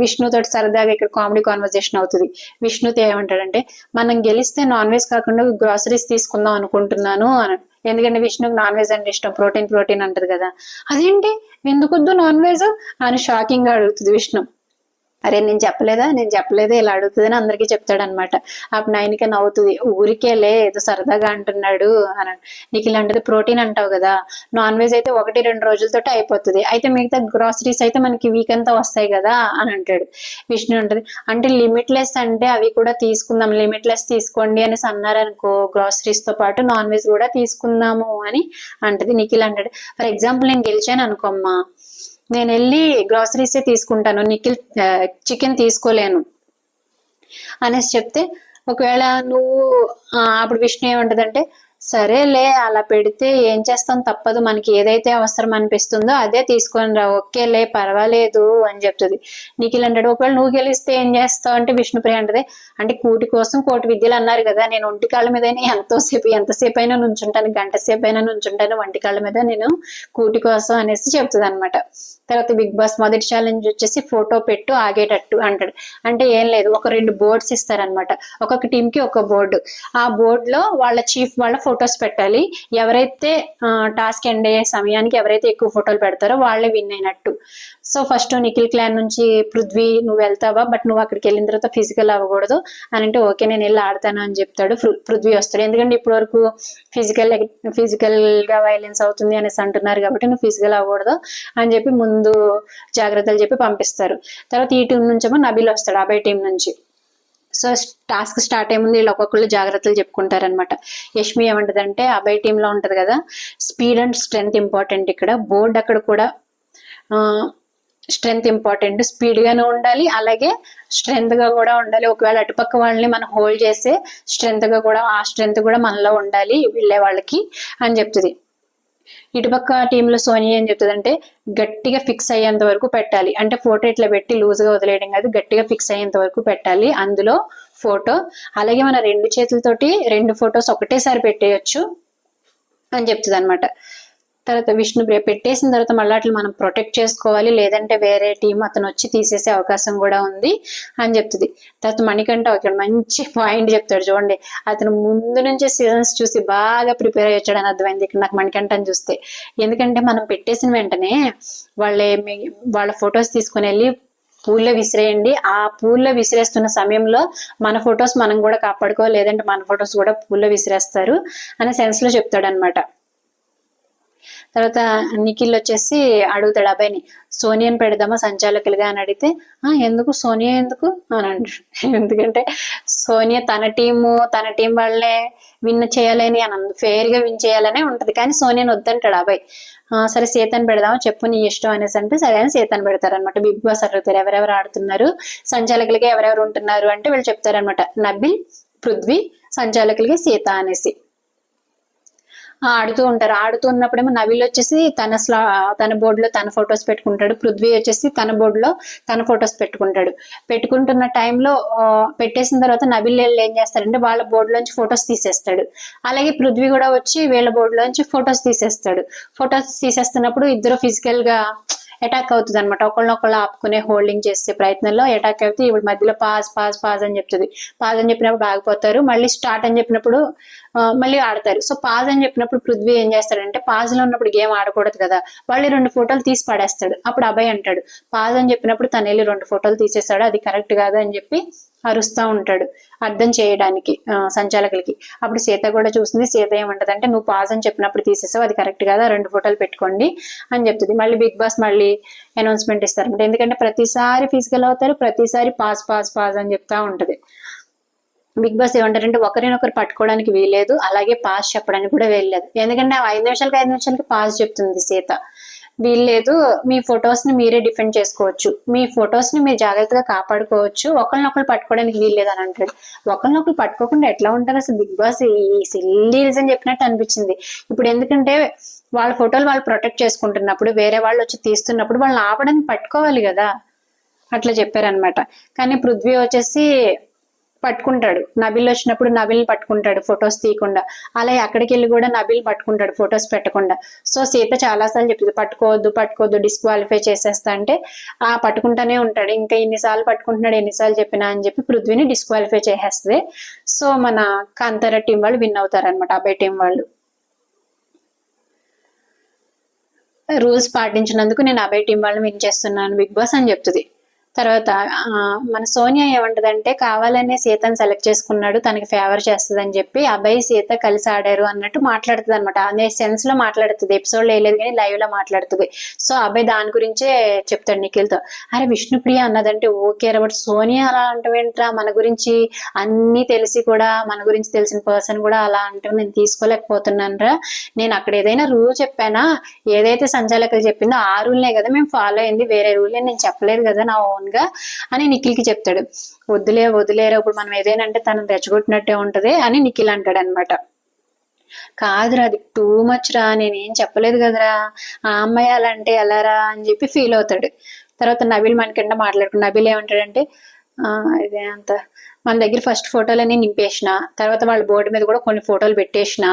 విష్ణుతో సరదాగా ఇక్కడ కామెడీ కాన్వర్జేషన్ అవుతుంది. విష్ణుతో ఏమంటాడంటే మనం గెలిస్తే నాన్ వెజ్ కాకుండా గ్రాసరీస్ తీసుకుందాం అనుకుంటున్నాను అని. ఎందుకంటే విష్ణుకి నాన్ వెజ్ అంటే ఇష్టం, ప్రోటీన్ అంటది కదా. అదేంటి ఎందుకొద్దు నాన్ వెజ్ అని షాకింగ్ గా అడుగుతుంది విష్ణు. అరే నేను చెప్పలేదే ఇలా అడుగుతుందని అందరికీ చెప్తాడనమాట. అప్పుడు నైనిక నవ్వుతుంది, ఊరికేలే ఏదో సరదాగా అంటున్నాడు అని. నీకు ఇలాంటిది ప్రోటీన్ అంటావు కదా, నాన్ వెజ్ అయితే 1-2 రోజులతో అయిపోతుంది, అయితే మిగతా గ్రాసరీస్ అయితే మనకి వీక్ అంతా వస్తాయి కదా అని అంటాడు. విష్ణు అంటది అంటే లిమిట్లెస్ అంటే అవి కూడా తీసుకుందాం, లిమిట్లెస్ తీసుకోండి అనేసి అన్నారనుకో, గ్రాసరీస్ తో పాటు నాన్ వెజ్ కూడా తీసుకుందాము అని అంటది. నిఖిల్ అంటాడు ఫర్ ఎగ్జాంపుల్ నేను గెలిచాను అనుకోమ్మా, నేను వెళ్ళి గ్రాసరీసే తీసుకుంటాను, నిఖిల్ చికెన్ తీసుకోలేను అనేసి చెప్తే, ఒకవేళ నువ్వు అప్పుడు విష్ణు ఏమంటదంటే సరేలే అలా పెడితే ఏం చేస్తాం, తప్పదు, మనకి ఏదైతే అవసరం అనిపిస్తుందో అదే తీసుకొని రా, ఓకేలే పర్వాలేదు అని చెప్తుంది. నిఖిల్ అంటాడు ఒకవేళ నువ్వు గెలిస్తే ఏం చేస్తావు అంటే విష్ణుప్రియ అంటది అంటే కూటి కోసం కోటి విద్యలు అన్నారు కదా, నేను ఒంటి కాళ్ళ మీద ఎంతసేపు అయినా నుంచుంటాను, గంట సేపు అయినా నుంచుంటాను ఒంటి కాళ్ళ మీద నేను కూటి కోసం అనేసి చెప్తుంది అనమాట. తర్వాత బిగ్ బాస్ మొదటి ఛాలెంజ్ వచ్చేసి ఫోటో పెట్టు ఆగేటట్టు అంటాడు. అంటే ఏం లేదు, ఒక 2 బోర్డ్స్ ఇస్తారనమాట, ఒక్కొక్క టీమ్ కి ఒక బోర్డు, ఆ బోర్డు లో వాళ్ళ చీఫ్ వాళ్ళ ఫొటోస్ పెట్టాలి, ఎవరైతే టాస్క్ ఎండ్ అయ్యే సమయానికి ఎవరైతే ఎక్కువ ఫోటోలు పెడతారో వాళ్ళే విన్ అయినట్టు. సో ఫస్ట్ నిఖిల్ క్లాన్ నుంచి పృథ్వీ నువ్వు వెళ్తావా, బట్ నువ్వు అక్కడికి వెళ్ళిన తర్వాత ఫిజికల్ అవ్వకూడదు అని అంటే ఓకే నేను వెళ్ళి ఆడతాను అని చెప్తాడు. పృథ్వీ వస్తాడు, ఎందుకంటే ఇప్పటి వరకు ఫిజికల్ గా వైలెన్స్ అవుతుంది అనేసి అంటున్నారు కాబట్టి నువ్వు ఫిజికల్ అవ్వకూడదు అని చెప్పి ముందు జాగ్రత్తలు చెప్పి పంపిస్తారు. తర్వాత ఈ టీం నుంచేమో నబీల్ వస్తాడు అబ్బాయి టీం నుంచి. సో టాస్క్ స్టార్ట్ అయ్యే ముందు వీళ్ళు ఒక్కొక్కళ్ళు జాగ్రత్తలు చెప్పుకుంటారనమాట. యష్మి ఏమంటదంటే అబ్బాయి టీంలో ఉంటది కదా, స్పీడ్ అండ్ స్ట్రెంగ్త్ ఇంపార్టెంట్ ఇక్కడ, బోర్డ్ అక్కడ కూడా స్ట్రెంగ్త్ ఇంపార్టెంట్, స్పీడ్ గానే ఉండాలి, అలాగే స్ట్రెంగ్త్ గా కూడా ఉండాలి. ఒకవేళ అటుపక్క వాళ్ళని మనం హోల్డ్ చేసే స్ట్రెంగ్త్ గా కూడా, ఆ స్ట్రెంగ్త్ కూడా మనలో ఉండాలి వెళ్ళే వాళ్ళకి అని చెప్తుంది. ఇటుపక్క టీంలో సోనియా ఏం చెప్తుంది అంటే గట్టిగా ఫిక్స్ అయ్యేంత వరకు పెట్టాలి. అంటే ఫోటో ఇట్లా పెట్టి లూజ్ గా వదిలేయడం కాదు, గట్టిగా ఫిక్స్ అయ్యేంత వరకు పెట్టాలి అందులో ఫోటో. అలాగే మన 2 చేతులతోటి 2 ఫొటోస్ ఒకటేసారి పెట్టేయచ్చు అని చెప్తుంది అనమాట. తర్వాత విష్ణుప్రియ పెట్టేసిన తర్వాత మళ్ళీ అట్లా మనం ప్రొటెక్ట్ చేసుకోవాలి, లేదంటే వేరే టీం అతను వచ్చి తీసేసే అవకాశం కూడా ఉంది అని చెప్తుంది. తర్వాత మణికంఠ ఇక్కడ మంచి పాయింట్ చెప్తాడు చూడండి. అతను ముందు నుంచే సీజన్స్ చూసి బాగా ప్రిపేర్ అయ్యాడని అర్థమైంది ఇక్కడ నాకు మణికంఠని చూస్తే. ఎందుకంటే మనం పెట్టేసిన వెంటనే వాళ్ళ ఫొటోస్ తీసుకుని వెళ్ళి పూల్లో విసిరేయండి, ఆ పూల్లో విసిరేస్తున్న సమయంలో మన ఫొటోస్ మనం కూడా కాపాడుకో, లేదంటే మన ఫొటోస్ కూడా పూల్లో విసిరేస్తారు అనే సెన్స్ లో చెప్తాడు అనమాట. తర్వాత నిఖిల్ వచ్చేసి అడుగుతాడు అబ్బాయిని, సోనియాని పెడదామా సంచాలకులుగా అని అడిగితే ఎందుకు సోనియా ఎందుకు అని అంటాడు. ఎందుకంటే సోనియా తన టీం వాళ్ళే విన్ చేయాలని అని ఫెయిర్ గా విన్ చేయాలనే ఉంటది, కానీ సోనియాని వద్దంటాడు అబ్బాయి. సరే సీతని పెడదామా చెప్పు నీ ఇష్టం అనేసి అంటే సరే అని సీతని పెడతారనమాట. బిగ్ బాస్ అడుగుతారు ఎవరెవరు ఆడుతున్నారు, సంచాలకులుగా ఎవరెవరు ఉంటున్నారు అంటే వీళ్ళు చెప్తారనమాట నబిల్, పృథ్వీ, సంచాలకులుగా సీత అనేసి. ఆడుతూ ఉంటారు. ఆడుతూ ఉన్నప్పుడేమో నవీల్ వచ్చేసి తన బోర్డులో తన ఫొటోస్ పెట్టుకుంటాడు, పృథ్వీ వచ్చేసి తన బోర్డులో తన ఫొటోస్ పెట్టుకుంటాడు. పెట్టుకుంటున్న టైంలో పెట్టేసిన తర్వాత నవీల్ ఏం చేస్తాడంటే వాళ్ళ బోర్డులోంచి ఫొటోస్ తీసేస్తాడు. అలాగే పృథ్వీ కూడా వచ్చి వీళ్ళ బోర్డులోంచి ఫొటోస్ తీసేస్తాడు. ఫొటోస్ తీసేస్తున్నప్పుడు ఇద్దరు ఫిజికల్ గా అటాక్ అవుతుంది అనమాట. ఒకళ్ళనొకళ్ళు ఆపుకునే హోల్డింగ్ చేసే ప్రయత్నంలో అటాక్ అవుతుంది. ఇప్పుడు మధ్యలో పాజ్ అని చెప్తుంది. పాజ్ అని చెప్పినప్పుడు ఆగిపోతారు, మళ్ళీ స్టార్ట్ అని చెప్పినప్పుడు మళ్ళీ ఆడతారు. సో పాజ్ అని చెప్పినప్పుడు పృథ్వీ ఏం చేస్తాడంటే పాజ్ లో ఉన్నప్పుడు గేమ్ ఆడకూడదు కదా, మళ్ళీ 2 ఫోటోలు తీసి పడేస్తాడు. అప్పుడు అభయ్ అంటాడు పాజ్ అని చెప్పినప్పుడు తను వెళ్ళి 2 ఫోటోలు తీసేస్తాడు, అది కరెక్ట్ కాదు అని చెప్పి అరుస్తా ఉంటాడు అర్థం చేయడానికి సంచాలకులకి. అప్పుడు సీత కూడా చూస్తుంది. సీత ఏమంటది అంటే నువ్వు పాజ్ అని చెప్పినప్పుడు తీసేసావు, అది కరెక్ట్ కాదు, 2 ఫోటోలు పెట్టుకోండి అని చెప్తుంది. మళ్ళీ బిగ్ బాస్ మళ్ళీ అనౌన్స్మెంట్ ఇస్తారు. ఎందుకంటే ప్రతిసారి ఫిజికల్ అవుతారు, ప్రతిసారి పాజ్ అని చెప్తా ఉంటది. బిగ్ బాస్ ఏమంటారంటే ఒకరినొకరు పట్టుకోవడానికి వీల్లేదు, అలాగే పాస్ చెప్పడానికి కూడా వీల్లేదు. ఎందుకంటే 5 నిమిషాలకి పాస్ చెప్తుంది సీత. వీల్లేదు, మీ ఫొటోస్ ని మీరే డిఫెండ్ చేసుకోవచ్చు, మీ ఫొటోస్ ని మీరు జాగ్రత్తగా కాపాడుకోవచ్చు, ఒకరినొకరు పట్టుకోవడానికి వీల్లేదు అని అంటాడు. ఒకరినొకరు పట్టుకోకుండా ఎట్లా ఉంటారు అసలు? బిగ్ బాస్ ఈ సిల్లీ రీజన్ చెప్పినట్టు అనిపించింది. ఇప్పుడు ఎందుకంటే వాళ్ళ ఫోటోలు వాళ్ళు ప్రొటెక్ట్ చేసుకుంటున్నప్పుడు వేరే వాళ్ళు వచ్చి తీస్తున్నప్పుడు వాళ్ళని ఆపడానికి పట్టుకోవాలి కదా, అట్లా చెప్పారనమాట. కానీ పృథ్వీ వచ్చేసి పట్టుకుంటాడు, నబిల్ వచ్చినప్పుడు నబిల్ పట్టుకుంటాడు ఫొటోస్ తీయకుండా, అలాగే అక్కడికి వెళ్ళి కూడా నబిల్ పట్టుకుంటాడు ఫొటోస్ పెట్టకుండా. సో సీత చాలాసార్లు చెప్తుంది పట్టుకోవద్దు డిస్క్వాలిఫై చేసేస్తా అంటే పట్టుకుంటానే ఉంటాడు. ఇంకా ఎన్నిసార్లు పట్టుకుంటున్నాడు, ఎన్నిసార్లు చెప్పినా అని చెప్పి పృథ్వీని డిస్క్వాలిఫై చేసేస్తుంది. సో మన కాంతార టీం వాళ్ళు విన్ అవుతారు అనమాట, అబ్బాయి టీం వాళ్ళు. రూల్స్ పాటించినందుకు నేను అబ్బాయి టీం వాళ్ళని విన్ చేస్తున్నాను బిగ్ బాస్ అని చెప్తుంది. తర్వాత మన సోనియా ఏమంటదంటే కావాలనే సీతను సెలెక్ట్ చేసుకున్నాడు, తనకి ఫేవర్ చేస్తుంది అని చెప్పి అభయ్ సీత కలిసి ఆడారు అన్నట్టు మాట్లాడుతుంది అనమాట. అనే సెన్స్ లో మాట్లాడుతుంది, ఎపిసోడ్ లో వేయలేదు కానీ లైవ్ లో మాట్లాడుతుంది. సో అభయ్ దాని గురించే చెప్తాడు నిఖిల్తో, అరే విష్ణుప్రియ అన్నదంటే ఓకే రా, బట్ సోనియా అలా అంటవేంట్రా, మన గురించి అన్ని తెలిసి కూడా మన గురించి తెలిసిన పర్సన్ కూడా అలా అంటే నేను తీసుకోలేకపోతున్నాను రా, నేను అక్కడ ఏదైనా రూల్ చెప్పానా, ఏదైతే సంచాలకులు చెప్పిందో ఆ రూల్నే కదా మేము ఫాలో అయింది, వేరే రూల్ నేను చెప్పలేదు కదా నా ఓన్ గా అని నిఖిల్ కి చెప్తాడు. వదిలేరా ఇప్పుడు మనం ఏదైనా అంటే తనను రెచ్చగొట్టినట్టే ఉంటది అని నిఖిల్ అంటాడు అనమాట. కాదురా అది టూ మచ్ రా, నేనేం చెప్పలేదు కదరా, ఆ అమ్మాయి అలా అంటే ఎలారా అని చెప్పి ఫీల్ అవుతాడు. తర్వాత నబిల్ మనకింట మాట్లాడుకుని నబిల్ ఏమంటాడంటే ఇదే అంత మన దగ్గర ఫస్ట్ ఫోటోలన్నీ నింపేసిన, తర్వాత వాళ్ళ బోర్డు మీద కూడా కొన్ని ఫోటోలు పెట్టేసిన,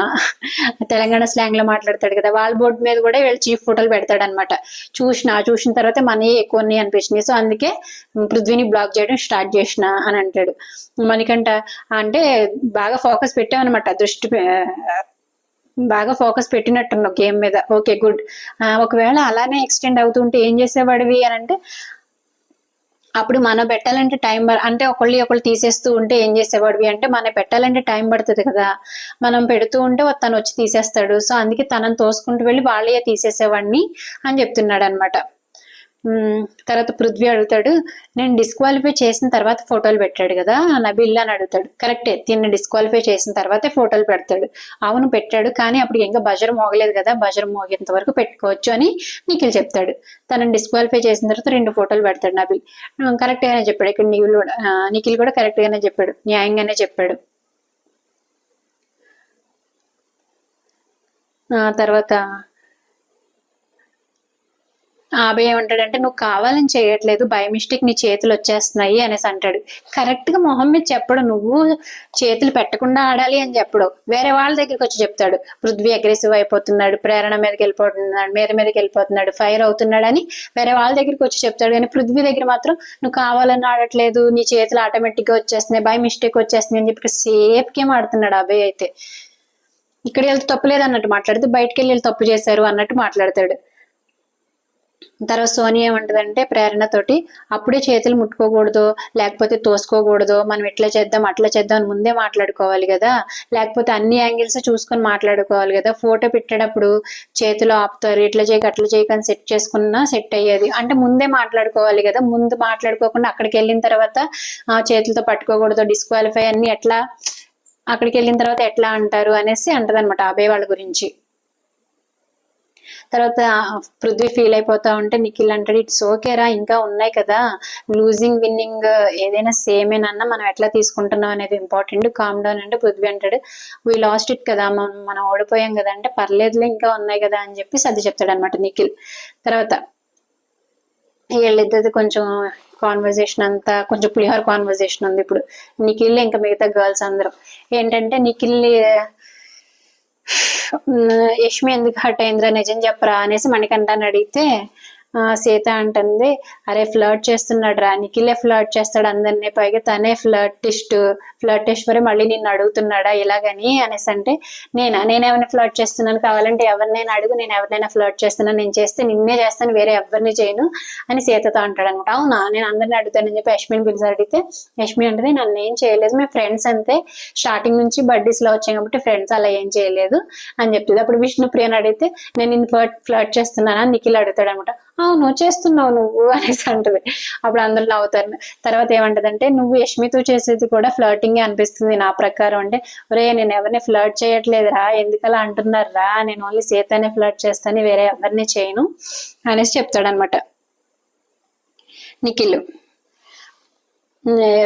తెలంగాణ స్లాంగ్ లో మాట్లాడతాడు కదా, వాళ్ళ బోర్డు మీద కూడా వీళ్ళు చీఫ్ ఫోటోలు పెడతాడు అనమాట. చూసిన తర్వాత మనవి ఎక్కువ ఉన్నాయి అనిపించినాయి, సో అందుకే పృథ్వీని బ్లాక్ చేయడం స్టార్ట్ చేసిన అని అంటాడు. మనకంట అంటే బాగా ఫోకస్ పెట్టామన్నమాట, బాగా ఫోకస్ పెట్టినట్టున్నావు గేమ్ మీద, ఓకే గుడ్. ఒకవేళ అలానే ఎక్స్టెండ్ అవుతుంటే ఏం చేసేవాడివి అని అంటే అప్పుడు మనం పెట్టాలంటే టైం అంటే ఒకళ్ళు తీసేస్తూ ఉంటే ఏం చేసేవాడివి అంటే మనం పెట్టాలంటే టైం పడుతుంది కదా, మనం పెడుతూ ఉంటే తను వచ్చి తీసేస్తాడు, సో అందుకే తనని తోసుకుంటూ వెళ్ళి వాళ్ళే తీసేసేవాడిని అని చెప్తున్నాడు అనమాట. తర్వాత పృథ్వీ అడుగుతాడు, నేను డిస్క్వాలిఫై చేసిన తర్వాత ఫోటోలు పెట్టాడు కదా నబిల్ అని అడుగుతాడు. కరెక్టే, తిన్న డిస్క్వాలిఫై చేసిన తర్వాతే ఫోటోలు పెడతాడు. అవును పెట్టాడు, కానీ అప్పుడు ఇంకా బజర్ మోగలేదు కదా, బజర్ మోగేంత వరకు పెట్టుకోవచ్చు అని నిఖిల్ చెప్తాడు. తనని డిస్క్వాలిఫై చేసిన తర్వాత 2 ఫోటోలు పెడతాడు నబిల్. కరెక్ట్ గానే చెప్పాడు. ఇక్కడ నిఖిల్ కూడా కరెక్ట్ గానే చెప్పాడు, న్యాయంగానే చెప్పాడు. తర్వాత అభయ్ ఏమంటాడంటే, నువ్వు కావాలని చేయట్లేదు, బై మిస్టేక్ నీ చేతులు వచ్చేస్తున్నాయి అనేసి అంటాడు. కరెక్ట్ గా మొహం మీద చెప్పడు, నువ్వు చేతులు పెట్టకుండా ఆడాలి అని చెప్పడు, వేరే వాళ్ళ దగ్గరికి వచ్చి చెప్తాడు. పృథ్వీ అగ్రెసివ్ అయిపోతున్నాడు, ప్రేరణ మీదకి వెళ్ళిపోతున్నాడు, ఫైర్ అవుతున్నాడు అని వేరే వాళ్ళ దగ్గరికి వచ్చి చెప్తాడు. కానీ పృథ్వీ దగ్గర మాత్రం నువ్వు కావాలని ఆడట్లేదు, నీ చేతులు ఆటోమేటిక్ గా వచ్చేస్తున్నాయి, బై మిస్టేక్ వచ్చేస్తున్నాయి అని చెప్పి సేఫ్ గేమ్ ఆడుతున్నాడు అభయ్ అయితే. ఇక్కడ వెళ్తే తప్పు లేదు అన్నట్టు మాట్లాడుతూ, బయటకు వెళ్ళి తప్పు చేశారు అన్నట్టు మాట్లాడతాడు. తర్వాత సోనియా ఏమంటదంటే ప్రేరణతోటి, అప్పుడే చేతులు ముట్టుకోకూడదు, లేకపోతే తోసుకోకూడదు, మనం ఇట్లా చేద్దాం అట్లా చేద్దాం అని ముందే మాట్లాడుకోవాలి కదా, లేకపోతే అన్ని యాంగిల్స్ చూసుకొని మాట్లాడుకోవాలి కదా, ఫోటో పెట్టేటప్పుడు చేతులు ఆపుతారు, ఇట్లా చేయక అట్లా చేయకని సెట్ చేసుకున్నా సెట్ అయ్యేది అంటే ముందే మాట్లాడుకోవాలి కదా, ముందు మాట్లాడుకోకుండా అక్కడికి వెళ్ళిన తర్వాత చేతులతో పట్టుకోకూడదు, డిస్క్వాలిఫై అన్ని ఎట్లా, అక్కడికి వెళ్ళిన తర్వాత ఎట్లా అంటారు అనేసి అంటదనమాట అభయ్ వాళ్ళ గురించి. తర్వాత పృథ్వీ ఫీల్ అయిపోతా ఉంటే నిఖిల్ అంటాడు, ఇట్స్ ఓకేరా, ఇంకా ఉన్నాయి కదా, లూజింగ్ విన్నింగ్ ఏదైనా సేమేనన్నా మనం ఎట్లా తీసుకుంటున్నాం అనేది ఇంపార్టెంట్, కామ్ డౌన్ అంటే పృథ్వీ అంటాడు, వీ లాస్ట్ ఇట్ కదా, మనం ఓడిపోయాం కదా అంటే పర్లేదులే ఇంకా ఉన్నాయి కదా అని చెప్పి సర్ది చెప్తాడు అనమాట నిఖిల్. తర్వాత వీళ్ళిద్దరిది కొంచెం కాన్వర్జేషన్ అంతా కొంచెం పులిహోర కాన్వర్జేషన్ ఉంది ఇప్పుడు. నిఖిల్ ఇంకా మిగతా గర్ల్స్ అందరూ ఏంటంటే, నిఖిల్ యష్మి ఎందుకు హట్ అయిందిరా నిజం చెప్పరా అనేసి మణికంఠని అడిగితే సీత అంటుంది, అరే ఫ్లర్ట్ చేస్తున్నాడు రా, నిఖిలే ఫ్లర్ట్ చేస్తాడు అందరినీ, పైగా తనే ఫ్లర్టిస్ట్ మళ్ళీ నిన్ను అడుగుతున్నాడా ఇలాగని అనేసి అంటే, నేనేమైనా ఫ్లర్ట్ చేస్తున్నాను, కావాలంటే ఎవరినైనా అడుగు, నేను ఎవరినైనా ఫ్లర్ట్ చేస్తున్నాను, నేను చేస్తే నిన్నే చేస్తాను, వేరే ఎవరిని చేయను అని సీతతో అంటాడు అనమాట. అవునా, నేను అందరిని అడుగుతానని చెప్పి యష్మిని పిలిచి అడిగితే యష్మి అంటే, నన్ను ఏం చేయలేదు, మేము ఫ్రెండ్స్ అంతే, స్టార్టింగ్ నుంచి బడ్డీస్ లో వచ్చాం కాబట్టి ఫ్రెండ్స్ అలా ఏం చేయలేదు అని చెప్తుంది. అప్పుడు విష్ణుప్రియని అడిగితే, నేను నిన్ను ఫ్లర్ట్ చేస్తున్నానా నిఖిల్ అడుగుతాడు అనమాట. అవును చేస్తున్నావు నువ్వు అనేసి అంటది. అప్పుడు అందరూ నవ్వుతారు. తర్వాత ఏమంటదంటే, నువ్వు యష్మితో చేసేది కూడా ఫ్లర్టింగ్ అనిపిస్తుంది నా ప్రకారం అంటే, ఒరే నేను ఎవరిని ఫ్లర్ట్ చేయట్లేదురా, ఎందుకలా అంటున్నారు రా, నేను ఓన్లీ సీతనే ఫ్లర్ట్ చేస్తాను, వేరే ఎవరిని చేయను అనేసి చెప్తాడనమాట నిఖిల్.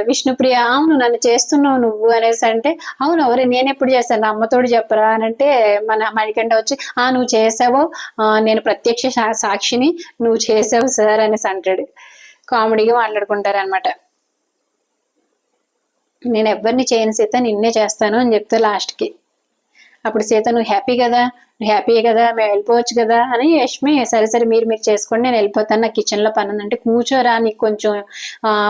విష్ణుప్రియ, అవును నన్ను చేస్తున్నావు నువ్వు అనేసి అంటే, అవును ఎవరే నేను ఎప్పుడు చేశాను, అమ్మతోడు చెప్పరా అని అంటే, మన మణికంఠ వచ్చి, నువ్వు చేసావో, నేను ప్రత్యక్ష సాక్షిని, నువ్వు చేసావు సార్ అనేసి అంటాడు. కామెడీగా మాట్లాడుకుంటారు అనమాట. నేను ఎవరిని చేయను సీత, నిన్నే చేస్తాను అని చెప్తా లాస్ట్కి. అప్పుడు సీత, నువ్వు హ్యాపీ కదా మేము వెళ్ళిపోవచ్చు కదా అని యష్మి, సరే మీరు చేసుకోండి, నేను వెళ్ళిపోతాను, నాకు కిచెన్ లో పని ఉందంటే, కూర్చోరా నీకు కొంచెం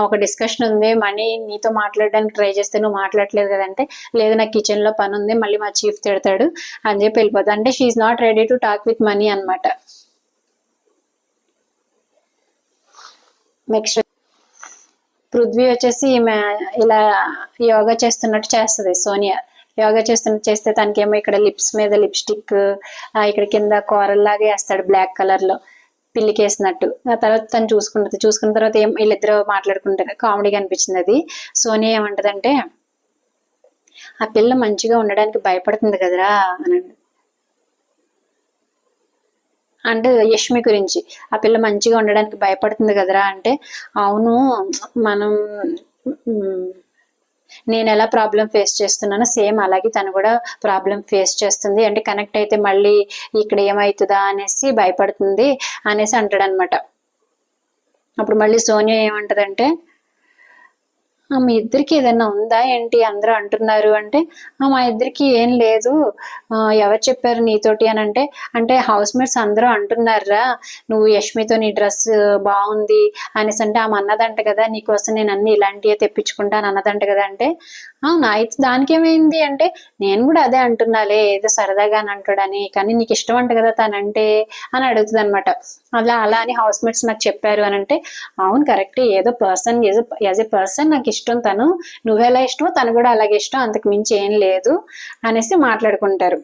ఒక డిస్కషన్ ఉంది, మనీ నీతో మాట్లాడడానికి ట్రై చేస్తే నువ్వు మాట్లాడలేదు కదంటే, లేదు నాకు కిచెన్ లో పని ఉంది, మళ్ళీ మా చీఫ్ తిడతాడు అని చెప్పి వెళ్ళిపోతా అంటే, she's not ready to talk with Mani అనమాట. నెక్స్ట్ పృథ్వీ వచ్చేసి ఇలా యోగా చేస్తున్నట్టు చేస్తుంది సోనియా. యోగా చేస్తే తనకేమో ఇక్కడ లిప్స్ మీద లిప్స్టిక్, ఇక్కడ కింద కోరల్ లాగా వేస్తాడు బ్లాక్ కలర్ లో పిల్లికి వేసినట్టు. ఆ తర్వాత తను చూసుకున్న తర్వాత వీళ్ళిద్దరూ మాట్లాడుకుంటారు, కామెడీగా అనిపించింది అది. సోనియా ఏమంటదంటే, ఆ పిల్ల మంచిగా ఉండడానికి భయపడుతుంది కదరా అని అంటే యష్మి గురించి, ఆ పిల్ల మంచిగా ఉండడానికి భయపడుతుంది కదరా అంటే, అవును మనం నేను ఎలా ప్రాబ్లం ఫేస్ చేస్తున్నానో సేమ్ అలాగే తను కూడా ప్రాబ్లం ఫేస్ చేస్తుంది అంటే, కనెక్ట్ అయితే మళ్ళీ ఇక్కడ ఏమవుతుందా అనేసి భయపడుతుంది అనేసి అంటాడు అనమాట. అప్పుడు మళ్ళీ సోనియా ఏమంటదంటే, మీ ఇద్దరికి ఏదైనా ఉందా ఏంటి అందరూ అంటున్నారు అంటే, మా ఇద్దరికి ఏం లేదు, ఎవరు చెప్పారు నీతోటి అని అంటే హౌస్ మేట్స్ అందరూ అంటున్నారా నువ్వు యష్మితో నీ డ్రెస్ బాగుంది అనేసి అంటే, ఆమె అన్నదంట కదా నీకోసం నేను అన్ని ఇలాంటివే తెప్పించుకుంటాను అన్నదంట కదా అంటే, అవునా అయితే దానికి ఏమైంది అంటే, నేను కూడా అదే అంటున్నాలే ఏదో సరదాగా అని అంటాడని, కానీ నీకు ఇష్టం అంట కదా తనంటే అని అడుగుతుంది అనమాట. అలా అని హౌస్ మేట్స్ నాకు చెప్పారు అని అంటే, అవును కరెక్టే, ఏదో పర్సన్ యాజ్ ఎ పర్సన్ నాకు ఇష్టం తను, నువ్వెలా ఇష్టమో తను కూడా అలాగే ఇష్టం, అంతకు మించి ఏం లేదు అనేసి మాట్లాడుకుంటారు.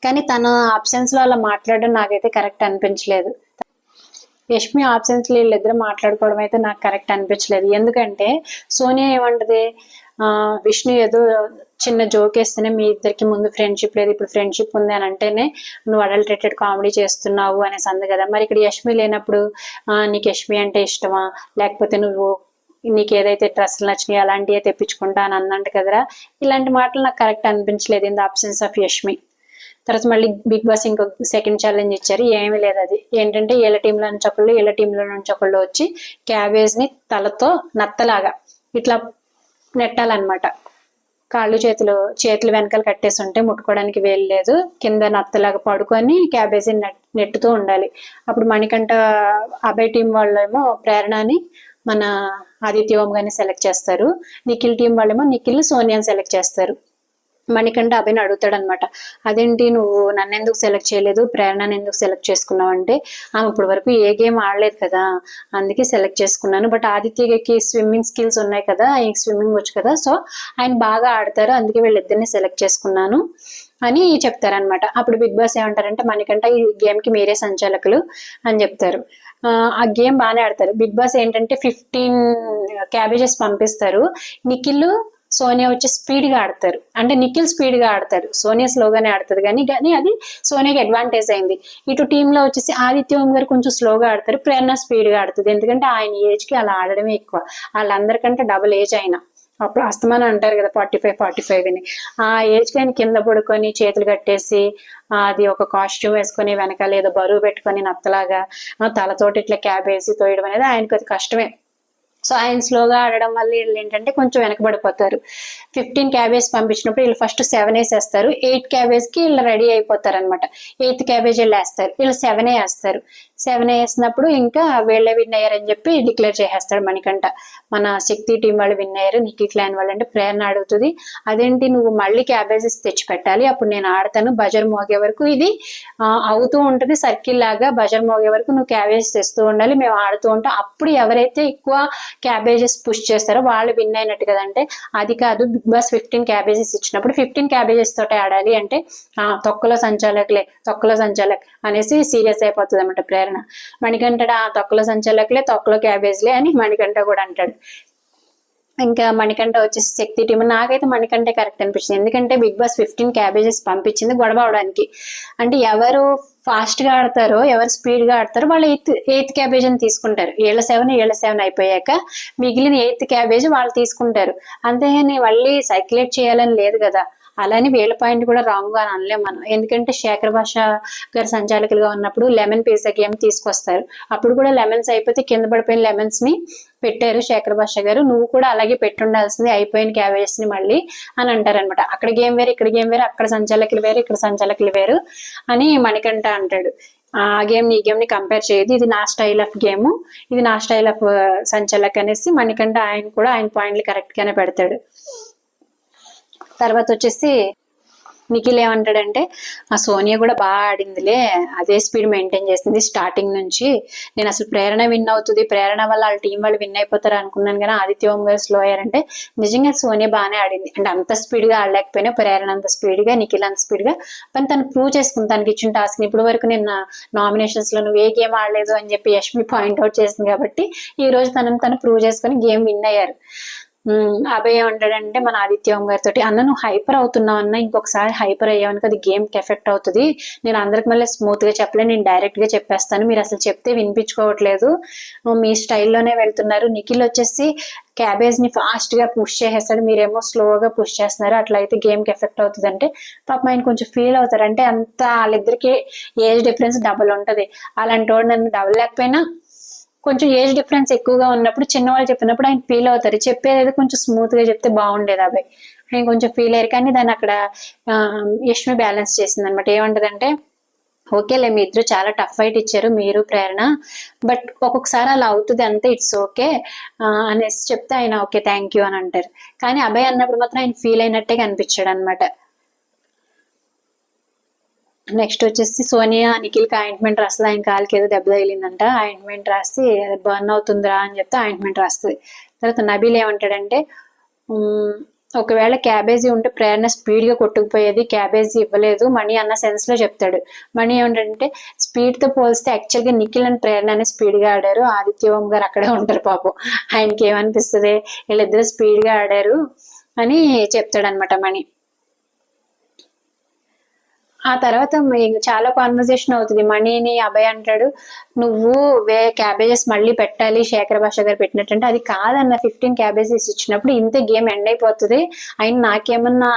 కానీ తన అబ్సెన్స్ లో అలా మాట్లాడడం నాకైతే కరెక్ట్ అనిపించలేదు. యష్మి ఆబ్సెన్స్ వీళ్ళిద్దరు మాట్లాడుకోవడం అయితే నాకు కరెక్ట్ అనిపించలేదు. ఎందుకంటే సోనియా ఏమంటది, విష్ణు ఏదో చిన్న జోక్ వేస్తేనే మీ ఇద్దరికి ముందు ఫ్రెండ్షిప్ లేదు, ఇప్పుడు ఫ్రెండ్షిప్ ఉంది అని అంటేనే నువ్వు అడల్టరేటెడ్ కామెడీ చేస్తున్నావు అనేసి అంది కదా. మరి ఇక్కడ యష్మి లేనప్పుడు నీకు యష్మి అంటే ఇష్టమా, లేకపోతే నువ్వు నీకు ఏదైతే డ్రెస్సులు నచ్చినాయి అలాంటివే తెప్పించుకుంటా అని అందంట కదరా. ఇలాంటి మాటలు నాకు కరెక్ట్ అనిపించలేదు in the absence of Yashmi. తర్వాత మళ్ళీ బిగ్ బాస్ ఇంకొక సెకండ్ ఛాలెంజ్ ఇచ్చారు. ఏమీ లేదు, అది ఏంటంటే వీళ్ళ టీంలో నుంచి ఒకళ్ళు వీళ్ళ టీంలో నుంచి ఒకళ్ళు వచ్చి క్యాబేజ్ ని తలతో నత్తలాగా ఇట్లా నెట్టాలన్నమాట. కాళ్ళు చేతులు వెనకాల కట్టేసి ఉంటే ముట్టుకోవడానికి వేలు లేదు, కింద నత్తలాగా పడుకొని క్యాబేజీ నెట్టుతూ ఉండాలి. అప్పుడు మణికంఠ అభయ్ టీం వాళ్ళేమో ప్రేరణని మన ఆదిత్య ఓం గారిని సెలెక్ట్ చేస్తారు, నిఖిల్ టీం వాళ్ళేమో నిఖిల్ సోనియాని సెలెక్ట్ చేస్తారు. మణికంఠ అభిని అడుగుతాడు అనమాట, అదేంటి నువ్వు నన్ను ఎందుకు సెలెక్ట్ చేయలేదు, ప్రేరణను ఎందుకు సెలెక్ట్ చేసుకున్నావు అంటే, ఆమె ఇప్పుడు వరకు ఏ గేమ్ ఆడలేదు కదా అందుకే సెలెక్ట్ చేసుకున్నాను, బట్ ఆదిత్యకి స్విమ్మింగ్ స్కిల్స్ ఉన్నాయి కదా, ఆయనకి స్విమ్మింగ్ వచ్చు కదా, సో ఆయన బాగా ఆడతారు అందుకే వీళ్ళిద్దరిని సెలెక్ట్ చేసుకున్నాను అని చెప్తారనమాట. అప్పుడు బిగ్ బాస్ ఏమంటారంటే, మణికంఠ ఈ గేమ్ కి మీరే సంచాలకులు అని చెప్తారు. ఆ గేమ్ బాగానే ఆడతారు. బిగ్ బాస్ ఏంటంటే 15 క్యాబేజెస్ పంపిస్తారు. నిఖిల్ సోనియా వచ్చి స్పీడ్ గా ఆడతారు, అంటే నిఖిల్ స్పీడ్ గా ఆడతారు, సోనియా స్లోగానే ఆడుతుంది. కానీ అది సోనియాకి అడ్వాంటేజ్ అయింది. ఇటు టీమ్ లో వచ్చేసి ఆదిత్య ఓం గారు కొంచెం స్లోగా ఆడతారు, ప్రేరణ స్పీడ్ గా ఆడుతుంది. ఎందుకంటే ఆయన ఏజ్ కి అలా ఆడడమే ఎక్కువ, వాళ్ళందరికంటే డబుల్ ఏజ్ అయినా. అప్పుడు అస్తమానం అంటారు కదా 45 అని, ఆ ఏజ్ కి ఆయన కింద పడుకొని చేతులు కట్టేసి అది ఒక కాస్ట్యూమ్ వేసుకొని వెనకాల ఏదో బరువు పెట్టుకొని నత్తలాగా తలతోటి ఇట్లా క్యాబేజీ తోయడం అనేది ఆయనకు అది కష్టమే. సో ఆయన స్లోగా ఆడడం వల్ల వీళ్ళు ఏంటంటే కొంచెం వెనకబడిపోతారు. 15 క్యాబేజ్ పంపించినప్పుడు వీళ్ళు ఫస్ట్ 7 వేసేస్తారు, 8 క్యాబేజ్ కి వీళ్ళు రెడీ అయిపోతారు అనమాట. 8th క్యాబేజ్ వీళ్ళు వేస్తారు, వీళ్ళు 7 వేస్తారు. 7 వేసినప్పుడు ఇంకా వీళ్ళే విన్ అయ్యారని చెప్పి డిక్లేర్ చేసేస్తాడు మణికంఠ. మన శక్తి టీం వాళ్ళు విన్ అయ్యారు, నిఖిల్ క్లాన్ వాళ్ళు అంటే ప్రేరణ అడుగుతుంది, అదేంటి నువ్వు మళ్ళీ క్యాబేజెస్ తెచ్చి పెట్టాలి, అప్పుడు నేను ఆడతాను, బజర్ మోగే వరకు ఇది అవుతూ ఉంటుంది సర్కిల్ లాగా, బజర్ మోగే వరకు నువ్వు క్యాబేజెస్ తెస్తూ ఉండాలి, మేము ఆడుతూ ఉంటాం, అప్పుడు ఎవరైతే ఎక్కువ క్యాబేజెస్ పుష్ చేస్తారో వాళ్ళు విన్ అయినట్టు కదంటే, అది కాదు బిగ్ బాస్ 15 క్యాబేజెస్ ఇచ్చినప్పుడు 15 క్యాబేజెస్ తోటే ఆడాలి అంటే, తొక్కలో సంచాలక్ అనేసి సీరియస్ అయిపోతుంది అన్నమాట ప్రేరణ. మణికంఠ తొక్కలో సంచాలకులే తొక్కలో క్యాబేజ్లే అని మణికంఠ కూడా అంటాడు. ఇంకా మణికంఠ వచ్చేసి శక్తి టీం, నాకైతే మణికంఠే కరెక్ట్ అనిపించింది. ఎందుకంటే బిగ్ బాస్ 15 క్యాబేజెస్ పంపించింది గొడవ అవడానికి. అంటే ఎవరు ఫాస్ట్ గా ఆడతారో ఎవరు స్పీడ్ గా ఆడతారో వాళ్ళు ఎయిత్ క్యాబేజ్ అని తీసుకుంటారు. ఏళ్ళ 7 అయిపోయాక మిగిలిన 8th క్యాబేజ్ వాళ్ళు తీసుకుంటారు. అంతేగాని మళ్ళీ సర్క్యులేట్ చేయాలని లేదు కదా. అలానే వీళ్ళ పాయింట్ కూడా రాంగ్ అని అనలేం మనం, ఎందుకంటే శేఖర్ భాష గారు సంచాలకులుగా ఉన్నప్పుడు లెమన్ పిజ్జా గేమ్ తీసుకొస్తారు, అప్పుడు కూడా లెమన్స్ అయిపోతే కింద పడిపోయిన లెమన్స్ ని పెట్టారు శేఖర్ భాష గారు, నువ్వు కూడా అలాగే పెట్టుండాల్సింది అయిపోయిన క్యాబేజెస్ ని మళ్ళీ అని అంటారనమాట. అక్కడ గేమ్ వేరు ఇక్కడ గేమ్ వేరు, అక్కడ సంచాలకులు వేరు ఇక్కడ సంచాలకులు వేరు అని మణికంఠ అంటాడు. ఆ గేమ్ ఈ గేమ్ ని కంపేర్ చేయదు, ఇది నా స్టైల్ ఆఫ్ గేమ్, ఇది నా స్టైల్ ఆఫ్ సంచాలక్ అనేసి మణికంఠ ఆయన కూడా ఆయన పాయింట్లు కరెక్ట్ గానే పెడతాడు. తర్వాత వచ్చేసి నిఖిల్ ఏమంటాడంటే, ఆ సోనియా కూడా బాగా ఆడిందిలే, అదే స్పీడ్ మెయింటైన్ చేసింది స్టార్టింగ్ నుంచి, నేను అసలు ప్రేరణ విన్ అవుతుంది, ప్రేరణ వల్ల వాళ్ళ టీం వాళ్ళు విన్ అయిపోతారు అనుకున్నాను కానీ ఆదిత్య ఓం గారు స్లో అయ్యారంటే, నిజంగా సోనియా బాగానే ఆడింది. అంటే అంత స్పీడ్ గా ఆడలేకపోయినా ప్రేరణ అంత స్పీడ్ గా నిఖిల్ అంత స్పీడ్ గా కానీ తను ప్రూవ్ చేసుకుంది తనకి ఇచ్చిన టాస్క్ ని. ఇప్పుడు వరకు నేను నామినేషన్స్ లో నువ్వు ఏ గేమ్ ఆడలేదు అని చెప్పి యష్మి పాయింట్అవుట్ చేసింది కాబట్టి ఈ రోజు తను ప్రూవ్ చేసుకుని గేమ్ విన్ అయ్యారు. అభయ్ ఏమంటాడంటే మన ఆదిత్య ఓం గారితో, అన్న నువ్వు హైపర్ అవుతున్నావు అన్న, ఇంకొకసారి హైపర్ అయ్యావనుకో అది గేమ్ కి ఎఫెక్ట్ అవుతుంది, నేను అందరికి మళ్ళీ స్మూత్ గా చెప్పలే, నేను డైరెక్ట్ గా చెప్పేస్తాను, మీరు అసలు చెప్తే వినిపించుకోవట్లేదు, మీ స్టైల్లోనే వెళ్తున్నారు. నిఖిల్ వచ్చేసి క్యాబేజ్ ని ఫాస్ట్ గా పుష్ చేసేస్తాడు, మీరేమో స్లోగా పుష్ చేస్తున్నారు, అట్లా అయితే గేమ్ కి ఎఫెక్ట్ అవుతుంది అంటే పాపం ఆయన కొంచెం ఫీల్ అవుతారు. అంటే అంత వాళ్ళిద్దరికి ఏజ్ డిఫరెన్స్ డబుల్ ఉంటది, అలాంటి వాడు నన్ను డబుల్ లేకపోయినా కొంచెం ఏజ్ డిఫరెన్స్ ఎక్కువగా ఉన్నప్పుడు చిన్నవాళ్ళు చెప్పినప్పుడు ఆయన ఫీల్ అవుతారు, చెప్పేది కొంచెం స్మూత్ గా చెప్తే బాగుండేది అబ్బాయి, ఆయన కొంచెం ఫీల్ అయ్యారు. కానీ దాన్ని అక్కడ యష్మి బ్యాలెన్స్ చేసింది అనమాట. ఏమంటదంటే, ఓకేలే మీ ఇద్దరు చాలా టఫ్ ఫైట్ ఇచ్చారు మీరు ప్రేరణ, బట్ ఒక్కొక్కసారి అలా అవుతుంది అంతే, ఇట్స్ ఓకే అనేసి చెప్తే ఆయన ఓకే థ్యాంక్ యూ అని అంటారు. కానీ అబ్బాయి అన్నప్పుడు మాత్రం ఆయన ఫీల్ అయినట్టే కనిపించాడు అనమాట. నెక్స్ట్ వచ్చేసి సోనియా నిఖిల్కి ఆయింట్మెంట్ రాస్తుంది, ఆయన కాలికి ఏదో దెబ్బ తగిలిందంట, ఆయింట్మెంట్ రాసి బర్న్ అవుతుందిరా అని చెప్తే ఆయింట్మెంట్ రాస్తుంది. తర్వాత నబీల్ ఏమంటాడంటే, ఒకవేళ క్యాబేజీ ఉంటే ప్రేరణ స్పీడ్ గా కొట్టుకుపోయేది, క్యాబేజీ ఇవ్వలేదు మణి అన్న సెన్స్ లో చెప్తాడు. మణి ఏమిటంటే స్పీడ్ తో పోలిస్తే యాక్చువల్ గా నిఖిల్ అండ్ ప్రేరణ అనే స్పీడ్ గా ఆడారు, ఆదిత్య ఓం గారు అక్కడే ఉంటారు పాపం, ఆయనకి ఏమనిపిస్తుంది వీళ్ళిద్దరు స్పీడ్ గా ఆడారు అని చెప్తాడు అనమాట మణి. ఆ తర్వాత చాలా కాన్వర్జేషన్ అవుతుంది. మణిని అభయ్ అంటాడు నువ్వు క్యాబేజెస్ మళ్ళీ పెట్టాలి శేఖర్ భాష గారు పెట్టినట్టు, అది కాదన్న 15 క్యాబేజెస్ ఇచ్చినప్పుడు ఇంతే గేమ్ ఎండ్ అయిపోతుంది, అయినా నాకేమన్నా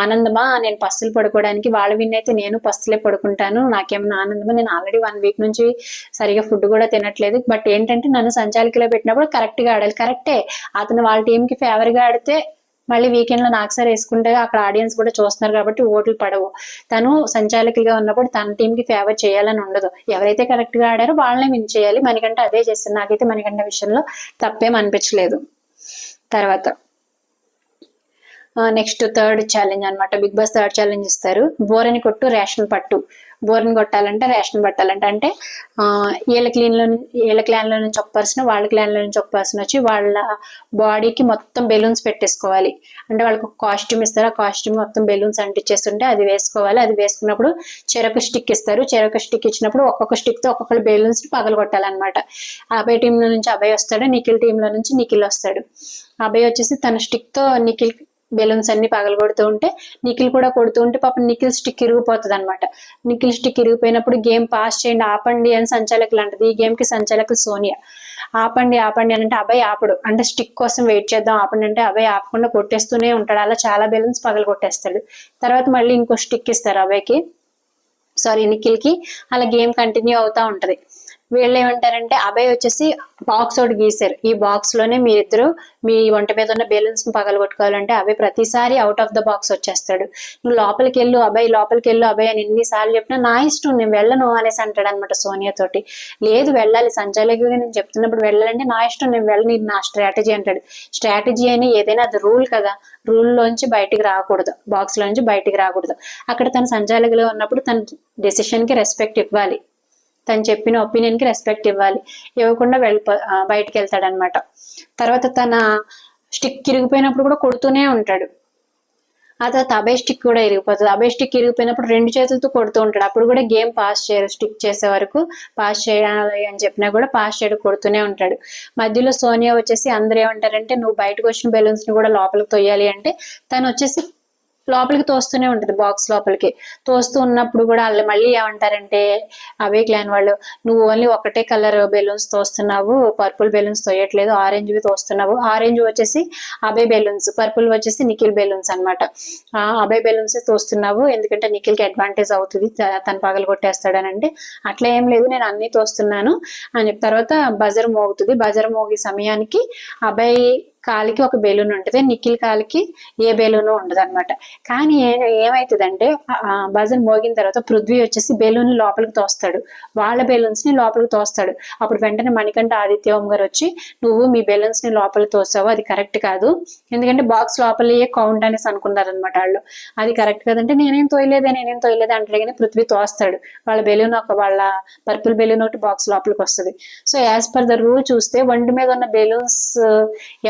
ఆనందమా నేను పస్తులు పడుకోవడానికి, వాళ్ళ విన్ అయితే నేను పస్తులే పడుకుంటాను, నాకేమన్నా ఆనందమా, నేను ఆల్రెడీ 1 వీక్ నుంచి సరిగా ఫుడ్ కూడా తినట్లేదు, బట్ ఏంటంటే నన్ను సంచాలకులో పెట్టినప్పుడు కరెక్ట్ గా ఆడాలి, కరెక్టే అతను వాళ్ళ టీం కి ఫేవర్ గా ఆడితే మళ్ళీ వీకెండ్ లో నాకు సార్ వేసుకుంటే అక్కడ ఆడియన్స్ కూడా చూస్తున్నారు కాబట్టి ఓట్లు పడవు, తను సంచాలకులుగా ఉన్నప్పుడు తన టీం కి ఫేవర్ చేయాలని ఉండదు, ఎవరైతే కరెక్ట్ గా ఆడారో వాళ్ళనే విన్ చేయాలి, మణికంఠ అదే చేస్తుంది, నాకైతే మణికంఠ విషయంలో తప్పేం అనిపించలేదు. తర్వాత నెక్స్ట్ థర్డ్ ఛాలెంజ్ అనమాట, బిగ్ బాస్ థర్డ్ ఛాలెంజ్ ఇస్తారు, బోరని కొట్టు రేషన్ పట్టు, బోర్ని కొట్టాలంటే రేషన్ పట్టాలంటే అంటే వీళ్ళ క్లాన్ లో నుంచి ఒక పర్సన్ వాళ్ళ క్లాన్ లో నుంచి ఒక పర్సన్ వచ్చి వాళ్ళ బాడీకి మొత్తం బెలూన్స్ పెట్టేసుకోవాలి, అంటే వాళ్ళకి ఒక కాస్ట్యూమ్ ఇస్తారు, ఆ కాస్ట్యూమ్ మొత్తం బెలూన్స్ అంటించేస్తుంటే అది వేసుకోవాలి, అది వేసుకున్నప్పుడు చెరకు స్టిక్ ఇస్తారు, చెరకు స్టిక్ ఇచ్చినప్పుడు ఒక్కొక్క స్టిక్ తో ఒక్కొక్కరు బెలూన్స్ పగల కొట్టాలన్నమాట. అభయ్ టీం లో నుంచి అభయ్ వస్తాడు, నిఖిల్ టీం లో నుంచి నిఖిల్ వస్తాడు, అభయ్ వచ్చేసి తన స్టిక్ తో నిఖిల్ బెలూన్స్ అన్ని పగల కొడుతూ ఉంటే నిఖిల్ కూడా కొడుతూ ఉంటే పాపం నిఖిల్ స్టిక్ ఇరిగిపోతుంది అనమాట. నిఖిల్ స్టిక్ ఇరిగిపోయినప్పుడు గేమ్ పాస్ చేయండి ఆపండి అని సంచాలకులు అంటది, ఈ గేమ్ కి సంచాలకులు సోనియా. ఆపండి ఆపండి అని అంటే అభయ్ ఆపడు, అంటే స్టిక్ కోసం వెయిట్ చేద్దాం ఆపండి అంటే అభయ్ ఆపకుండా కొట్టేస్తూనే ఉంటాడు, అలా చాలా బెలూన్స్ పగల కొట్టేస్తాడు. తర్వాత మళ్ళీ ఇంకో స్టిక్ ఇస్తారు అభయ్కి, నిఖిల్ కి, అలా గేమ్ కంటిన్యూ అవుతా ఉంటది. వీళ్ళు ఏమంటారంటే అభయ్ వచ్చేసి బాక్స్ ఒకటి గీసారు, ఈ బాక్స్ లోనే మీరిద్దరు మీ వంట మీద ఉన్న బెలూన్స్ ని పగలగొట్టుకోవాలంటే అభయ్ ప్రతిసారి అవుట్ ఆఫ్ ద బాక్స్ వచ్చేస్తాడు, నువ్వు లోపలికి వెళ్ళు అభయ్ లోపలికి వెళ్ళు అభయ్ అని ఎన్నిసార్లు చెప్పినా నా ఇష్టం నేను వెళ్ళను అనేసి అంటాడు అనమాట సోనియా తోటి. లేదు వెళ్ళాలి సంచాలకుగా నేను చెప్తున్నప్పుడు వెళ్ళాలంటే నా ఇష్టం నేను వెళ్ళను, ఇది నా స్ట్రాటజీ అంటాడు. స్ట్రాటజీ అని ఏదైనా అది రూల్ కదా, రూల్ లోంచి బయటికి రాకూడదు, బాక్స్ లోంచి బయటికి రాకూడదు, అక్కడ తన సంచాలకులుగా ఉన్నప్పుడు తన డెసిషన్ కి రెస్పెక్ట్ ఇవ్వాలి, తను చెప్పిన ఒపీనియన్ కి రెస్పెక్ట్ ఇవ్వాలి, ఇవ్వకుండా బయటికి వెళ్తాడనమాట. తర్వాత తన స్టిక్ ఇరిగిపోయినప్పుడు కూడా కొడుతూనే ఉంటాడు, ఆ తర్వాత అభయ్ స్టిక్ కూడా ఇరిగిపోతుంది, అభయ్ స్టిక్ ఇరిగిపోయినప్పుడు 2 చేతులతో కొడుతూ ఉంటాడు, అప్పుడు కూడా గేమ్ పాస్ చేయరు, స్టిక్ చేసే వరకు పాస్ చేయాలి అని చెప్పినా కూడా పాస్ చేయడం కొడుతూనే ఉంటాడు. మధ్యలో సోనియా వచ్చేసి అందరూ ఏమంటారంటే నువ్వు బయటకు వచ్చిన బెలూన్స్ ని కూడా లోపలికి తొయ్యాలి అంటే తను వచ్చేసి లోపలికి తోస్తూనే ఉంటది, బాక్స్ లోపలికి తోస్తూ ఉన్నప్పుడు కూడా వాళ్ళు మళ్ళీ ఏమంటారంటే అభయ్ క్లాన్ వాళ్ళు నువ్వు ఓన్లీ ఒకటే కలర్ బెలూన్స్ తోస్తున్నావు, పర్పుల్ బెలూన్స్ తోయట్లేదు, ఆరెంజ్ వి తోస్తున్నావు, ఆరెంజ్ వచ్చేసి అభయ్ బెలూన్స్, పర్పుల్ వచ్చేసి నిఖిల్ బెలూన్స్ అనమాట, అభయ్ బెలూన్స్ తోస్తున్నావు ఎందుకంటే నిఖిల్ కి అడ్వాంటేజ్ అవుతుంది తను పగలు కొట్టేస్తాడని అంటే అట్లా ఏం లేదు నేను అన్ని తోస్తున్నాను అని చెప్పిన తర్వాత బజర్ మోగుతుంది, బజర్ మోగే సమయానికి అభయ్ కాలికి ఒక బెలూన్ ఉంటుంది, నిఖిల్ కాలికి ఏ బెలూన్ ఉండదు అనమాట. కానీ ఏమైతుందంటే బజర్ మోగిన తర్వాత పృథ్వీ వచ్చేసి బెలూన్ లోపలికి తోస్తాడు, వాళ్ళ బెలూన్స్ ని లోపలికి తోస్తాడు, అప్పుడు వెంటనే మణికంఠ ఆదిత్య ఓం గారు వచ్చి నువ్వు మీ బెలూన్స్ ని లోపలికి తోస్తావు అది కరెక్ట్ కాదు, ఎందుకంటే బాక్స్ లోపలే కౌంట్ అనేసి అనుకున్నారనమాట వాళ్ళు, అది కరెక్ట్ కాదంటే నేనేం తోయలేదే అంటే కానీ పృథ్వీ తోస్తాడు, వాళ్ళ బెలూన్ వాళ్ళ పర్పుల్ బెలూన్ ఒకటి బాక్స్ లోపలికి వస్తుంది. So as per the rule చూస్తే ఒంటి మీద ఉన్న బెలూన్స్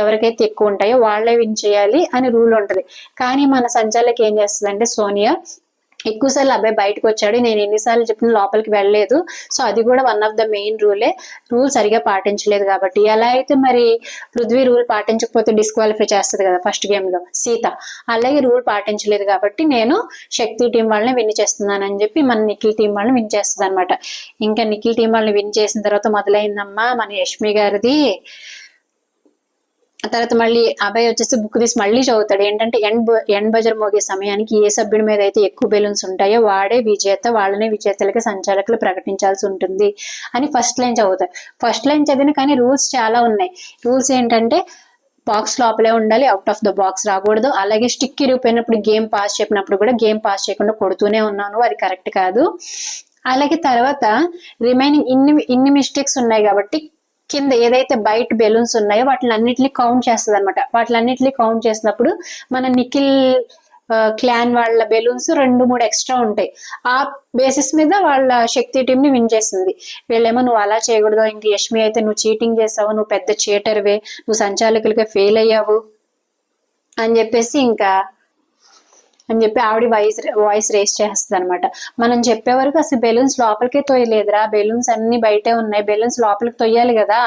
ఎవరికైతే ఎక్కువ ఉంటాయో వాళ్ళే విన్ చేయాలి అని రూల్ ఉంటది. కానీ మన సంచాలకి ఏం చేస్తుందంటే సోనియా ఎక్కువసార్లు అబ్బాయి బయటకు వచ్చాడు, నేను ఎన్నిసార్లు చెప్పిన లోపలికి వెళ్ళలేదు, సో అది కూడా one of the main rule సరిగా పాటించలేదు కాబట్టి. ఎలా అయితే మరి పృథ్వీ రూల్ పాటించకపోతే డిస్క్వాలిఫై చేస్తుంది కదా ఫస్ట్ గేమ్ లో సీత, అలాగే రూల్ పాటించలేదు కాబట్టి నేను శక్తి టీం వాళ్ళని విన్ చేస్తున్నానని చెప్పి మన నిఖిల్ టీం వాళ్ళని విన్ చేస్తుంది అనమాట. ఇంకా నిఖిల్ టీం వాళ్ళని విన్ చేసిన తర్వాత మొదలైందమ్మా మన యష్మి గారిది. తర్వాత మళ్ళీ అభయ్ వచ్చేసి బుక్ తీసి మళ్ళీ చదువుతాడు, ఏంటంటే ఎండ్ బజర్ మోగే సమయానికి ఏ సభ్యుడి మీద అయితే ఎక్కువ బెలూన్స్ ఉంటాయో వాడే విజేత, వాళ్ళనే విజేతలకి సంచాలకులు ప్రకటించాల్సి ఉంటుంది అని ఫస్ట్ లైన్ చదువుతారు. ఫస్ట్ లైన్ చదివిన కానీ రూల్స్ చాలా ఉన్నాయి. రూల్స్ ఏంటంటే బాక్స్ లోపలే ఉండాలి, అవుట్ ఆఫ్ ద బాక్స్ రాకూడదు, అలాగే స్టిక్ ఇరిగిపోయినప్పుడు గేమ్ పాస్ చెప్పినప్పుడు కూడా గేమ్ పాస్ చేయకుండా కొడుతూనే ఉన్నాను, అది కరెక్ట్ కాదు. అలాగే తర్వాత రిమైనింగ్ ఇన్ని మిస్టేక్స్ ఉన్నాయి కాబట్టి కింద ఏదైతే బయట బెలూన్స్ ఉన్నాయో వాటిలన్నిటిని కౌంట్ చేస్తుంది అనమాట. వాటిలన్నిటిని కౌంట్ చేసినప్పుడు మన నిఖిల్ క్లాన్ వాళ్ళ బెలూన్స్ 2-3 ఎక్స్ట్రా ఉంటాయి, ఆ బేసిస్ మీద వాళ్ళ శక్తి టీం ని విన్ చేసింది. వీళ్ళేమో నువ్వు అలా చేయకూడదు, ఇంక యష్మి అయితే నువ్వు చీటింగ్ చేసావు, నువ్వు పెద్ద చీటర్వే, నువ్వు సంచాలకులుగా ఫెయిల్ అయ్యావు అని చెప్పేసి ఆవిడ వాయిస్ రేస్ చేస్తుంది అనమాట. మనం చెప్పే వరకు అసలు బెలూన్స్ లోపలికే తొయ్యలేదురా, బెలూన్స్ అన్ని బయటే ఉన్నాయి, బెలూన్స్ లోపలికి తొయ్యాలి కదా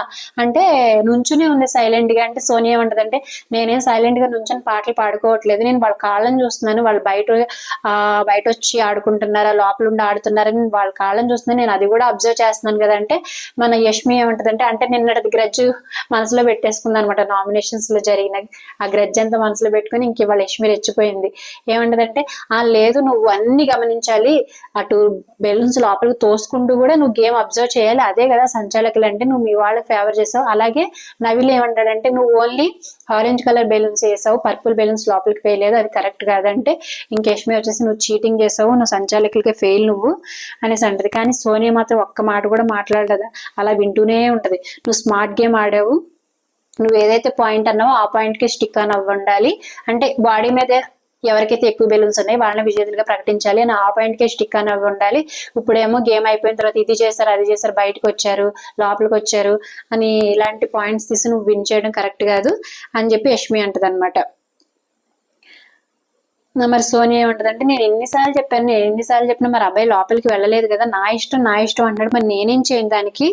అంటే నుంచునే ఉంది సైలెంట్ గా. అంటే సోనియా ఏమంటదంటే, నేనేం సైలెంట్ గా నుంచొని పాటలు పాడుకోవట్లేదు, నేను వాళ్ళ కాళ్ళని చూస్తున్నాను, వాళ్ళు బయట వచ్చి ఆడుకుంటున్నారా లోపల ఉండి ఆడుతున్నారని వాళ్ళ కాళ్ళని చూస్తున్నాను, నేను అది కూడా అబ్జర్వ్ చేస్తున్నాను కదా అంటే మన యష్మి ఏమంటదంటే, అంటే నిన్నటి గ్రడ్జ్ మనసులో పెట్టేసుకుంది అనమాట. నామినేషన్స్ లో జరిగిన ఆ గ్రడ్జ్ అంతా మనసులో పెట్టుకుని ఇంక వాళ్ళ యష్మి రెచ్చిపోయింది. ఏమంటదంటే, లేదు నువ్వు అన్ని గమనించాలి, అటు బెలూన్స్ లోపలికి తోసుకుంటూ కూడా నువ్వు గేమ్ అబ్జర్వ్ చేయాలి, అదే కదా సంచాలకులు అంటే, నువ్వు మీ వాళ్ళకి ఫేవర్ చేసావు. అలాగే నవిల్ ఏమంటాడంటే, నువ్వు ఓన్లీ ఆరెంజ్ కలర్ బెలూన్స్ వేసావు, పర్పుల్ బెలూన్స్ లోపలికి వేయలేదు, అది కరెక్ట్ కాదంటే ఇంకేష్మి వచ్చేసి నువ్వు చీటింగ్ చేసావు, నువ్వు సంచాలకులకే ఫెయిల్ నువ్వు అనేసి అంటది. కానీ సోనియా మాత్రం ఒక్క మాట కూడా మాట్లాడదా, అలా వింటూనే ఉంటది. నువ్వు స్మార్ట్ గేమ్ ఆడావు, నువ్వు ఏదైతే పాయింట్ అన్నావో ఆ పాయింట్ కి స్టిక్ అని అవ్వండాలి, అంటే బాడీ మీద ఎవరికైతే ఎక్కువ బెలూన్స్ ఉన్నాయో వాళ్ళని విజేతలుగా ప్రకటించాలి అని ఆ పాయింట్ కే స్టిక్ అని ఉండాలి. ఇప్పుడేమో గేమ్ అయిపోయిన తర్వాత ఇది చేశారు అది చేశారు, బయటకు వచ్చారు లోపలికి వచ్చారు అని ఇలాంటి పాయింట్స్ తీసి నువ్వు విన్ చేయడం కరెక్ట్ కాదు అని చెప్పి యష్మి అంటది అనమాట. మరి సోనియా ఏమంటదంటే, నేను ఎన్నిసార్లు చెప్పినా మరి అబ్బాయి లోపలికి వెళ్ళలేదు కదా, నా ఇష్టం అంటాడు, మరి నేనేం చేయను దానికి,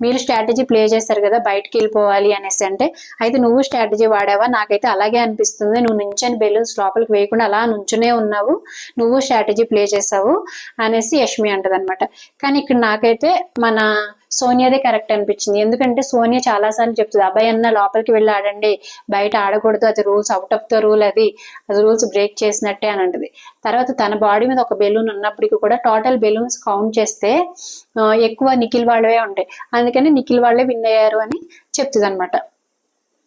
మీరు స్ట్రాటజీ ప్లే చేశారు కదా బయటకి వెళ్ళిపోవాలి అనేసి అంటే, అయితే నువ్వు స్ట్రాటజీ వాడావా, నాకైతే అలాగే అనిపిస్తుంది, నువ్వు నుంచని బెలూన్స్ లోపలికి వేయకుండా అలా నుంచునే ఉన్నావు, నువ్వు స్ట్రాటజీ ప్లే చేసావు అనేసి యష్మి అంటదనమాట. కానీ ఇక్కడ నాకైతే మన సోనియాదే కరెక్ట్ అనిపించింది. ఎందుకంటే సోనియా చాలా సార్లు చెప్తుంది, అబ్బాయి అన్న లోపలికి వెళ్ళి ఆడండి, బయట ఆడకూడదు, అది rules, out of the rule, అది రూల్స్ బ్రేక్ చేసినట్టే అని అంటది. తర్వాత తన బాడీ మీద ఒక బెలూన్ ఉన్నప్పటికీ కూడా టోటల్ బెలూన్స్ కౌంట్ చేస్తే ఎక్కువ నిఖిల్ వాళ్ళవే ఉంటాయి, అందుకని నిఖిల్ వాళ్ళే విన్ అయ్యారు అని చెప్తుంది అనమాట.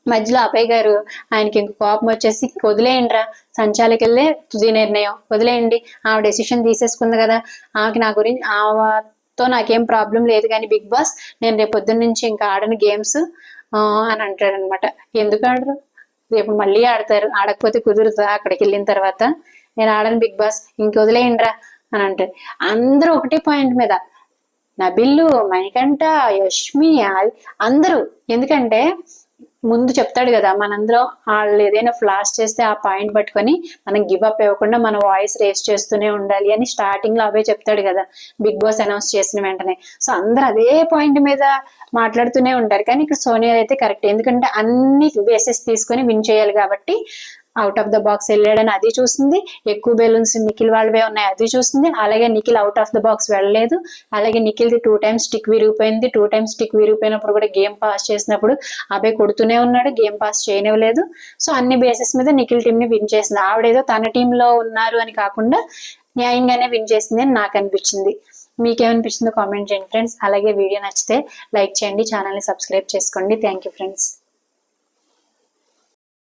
మధ్యలో అభయ్ గారు ఆయనకి ఇంక కోపం వచ్చేసి, వదిలేయండి రా, సంచాలకెళ్ళే తుది నిర్ణయం, వదిలేయండి, ఆమె డెసిషన్ తీసేసుకుంది కదా, ఆమెకి నా గురించి తో నాకేం ప్రాబ్లం లేదు, కానీ బిగ్ బాస్ నేను రేపు పొద్దున్న నుంచి ఇంకా ఆడని గేమ్స్ అని అంటాడు అనమాట. ఎందుకు ఆడరు, రేపు మళ్ళీ ఆడతారు, ఆడకపోతే కుదురుతా అక్కడికి వెళ్ళిన తర్వాత, నేను ఆడను బిగ్ బాస్, ఇంక వదిలేయండిరా అని అంటారు. అందరూ ఒకటే పాయింట్ మీద, నబిల్లు, మణికంఠ, యష్మి, అందరూ. ఎందుకంటే ముందు చెప్తాడు కదా, మనందరం వాళ్ళు ఏదైనా ఫ్లాష్ చేస్తే ఆ పాయింట్ పట్టుకొని మనం గివ్ అప్ ఇవ్వకుండా మన వాయిస్ రేస్ చేస్తూనే ఉండాలి అని స్టార్టింగ్ లో అవే చెప్తాడు కదా బిగ్ బాస్ అనౌన్స్ చేసిన వెంటనే. సో అందరు అదే పాయింట్ మీద మాట్లాడుతూనే ఉంటారు. కానీ ఇక్కడ సోనియా అయితే కరెక్ట్, ఎందుకంటే అన్ని బేసెస్ తీసుకొని విన్ చేయాలి కాబట్టి అవుట్ ఆఫ్ ద బాక్స్ వెళ్ళాడని అది చూసింది, ఎక్కువ బెలూన్స్ నిఖిల్ వాళ్ళవే ఉన్నాయి అది చూసింది, అలాగే Nikhil out of the box వెళ్ళలేదు, అలాగే నిఖిల్ది 2 times స్టిక్ విరిగిపోయింది, 2 times స్టిక్ విరిగిపోయినప్పుడు కూడా గేమ్ పాస్ చేసినప్పుడు అబ్బాయి కొడుతూనే ఉన్నాడు, గేమ్ పాస్ చేయనివ్వలేదు. సో అన్ని బేసెస్ మీద నిఖిల్ టీం ని విన్ చేసింది. ఆవిడేదో తన టీంలో ఉన్నారు అని కాకుండా న్యాయంగానే విన్ చేసింది అని నాకు అనిపించింది. మీకేమనిపించిందో కామెంట్ చేయండి ఫ్రెండ్స్. అలాగే వీడియో నచ్చితే లైక్ చేయండి, ఛానల్ని సబ్స్క్రైబ్ చేసుకోండి. Thank you friends.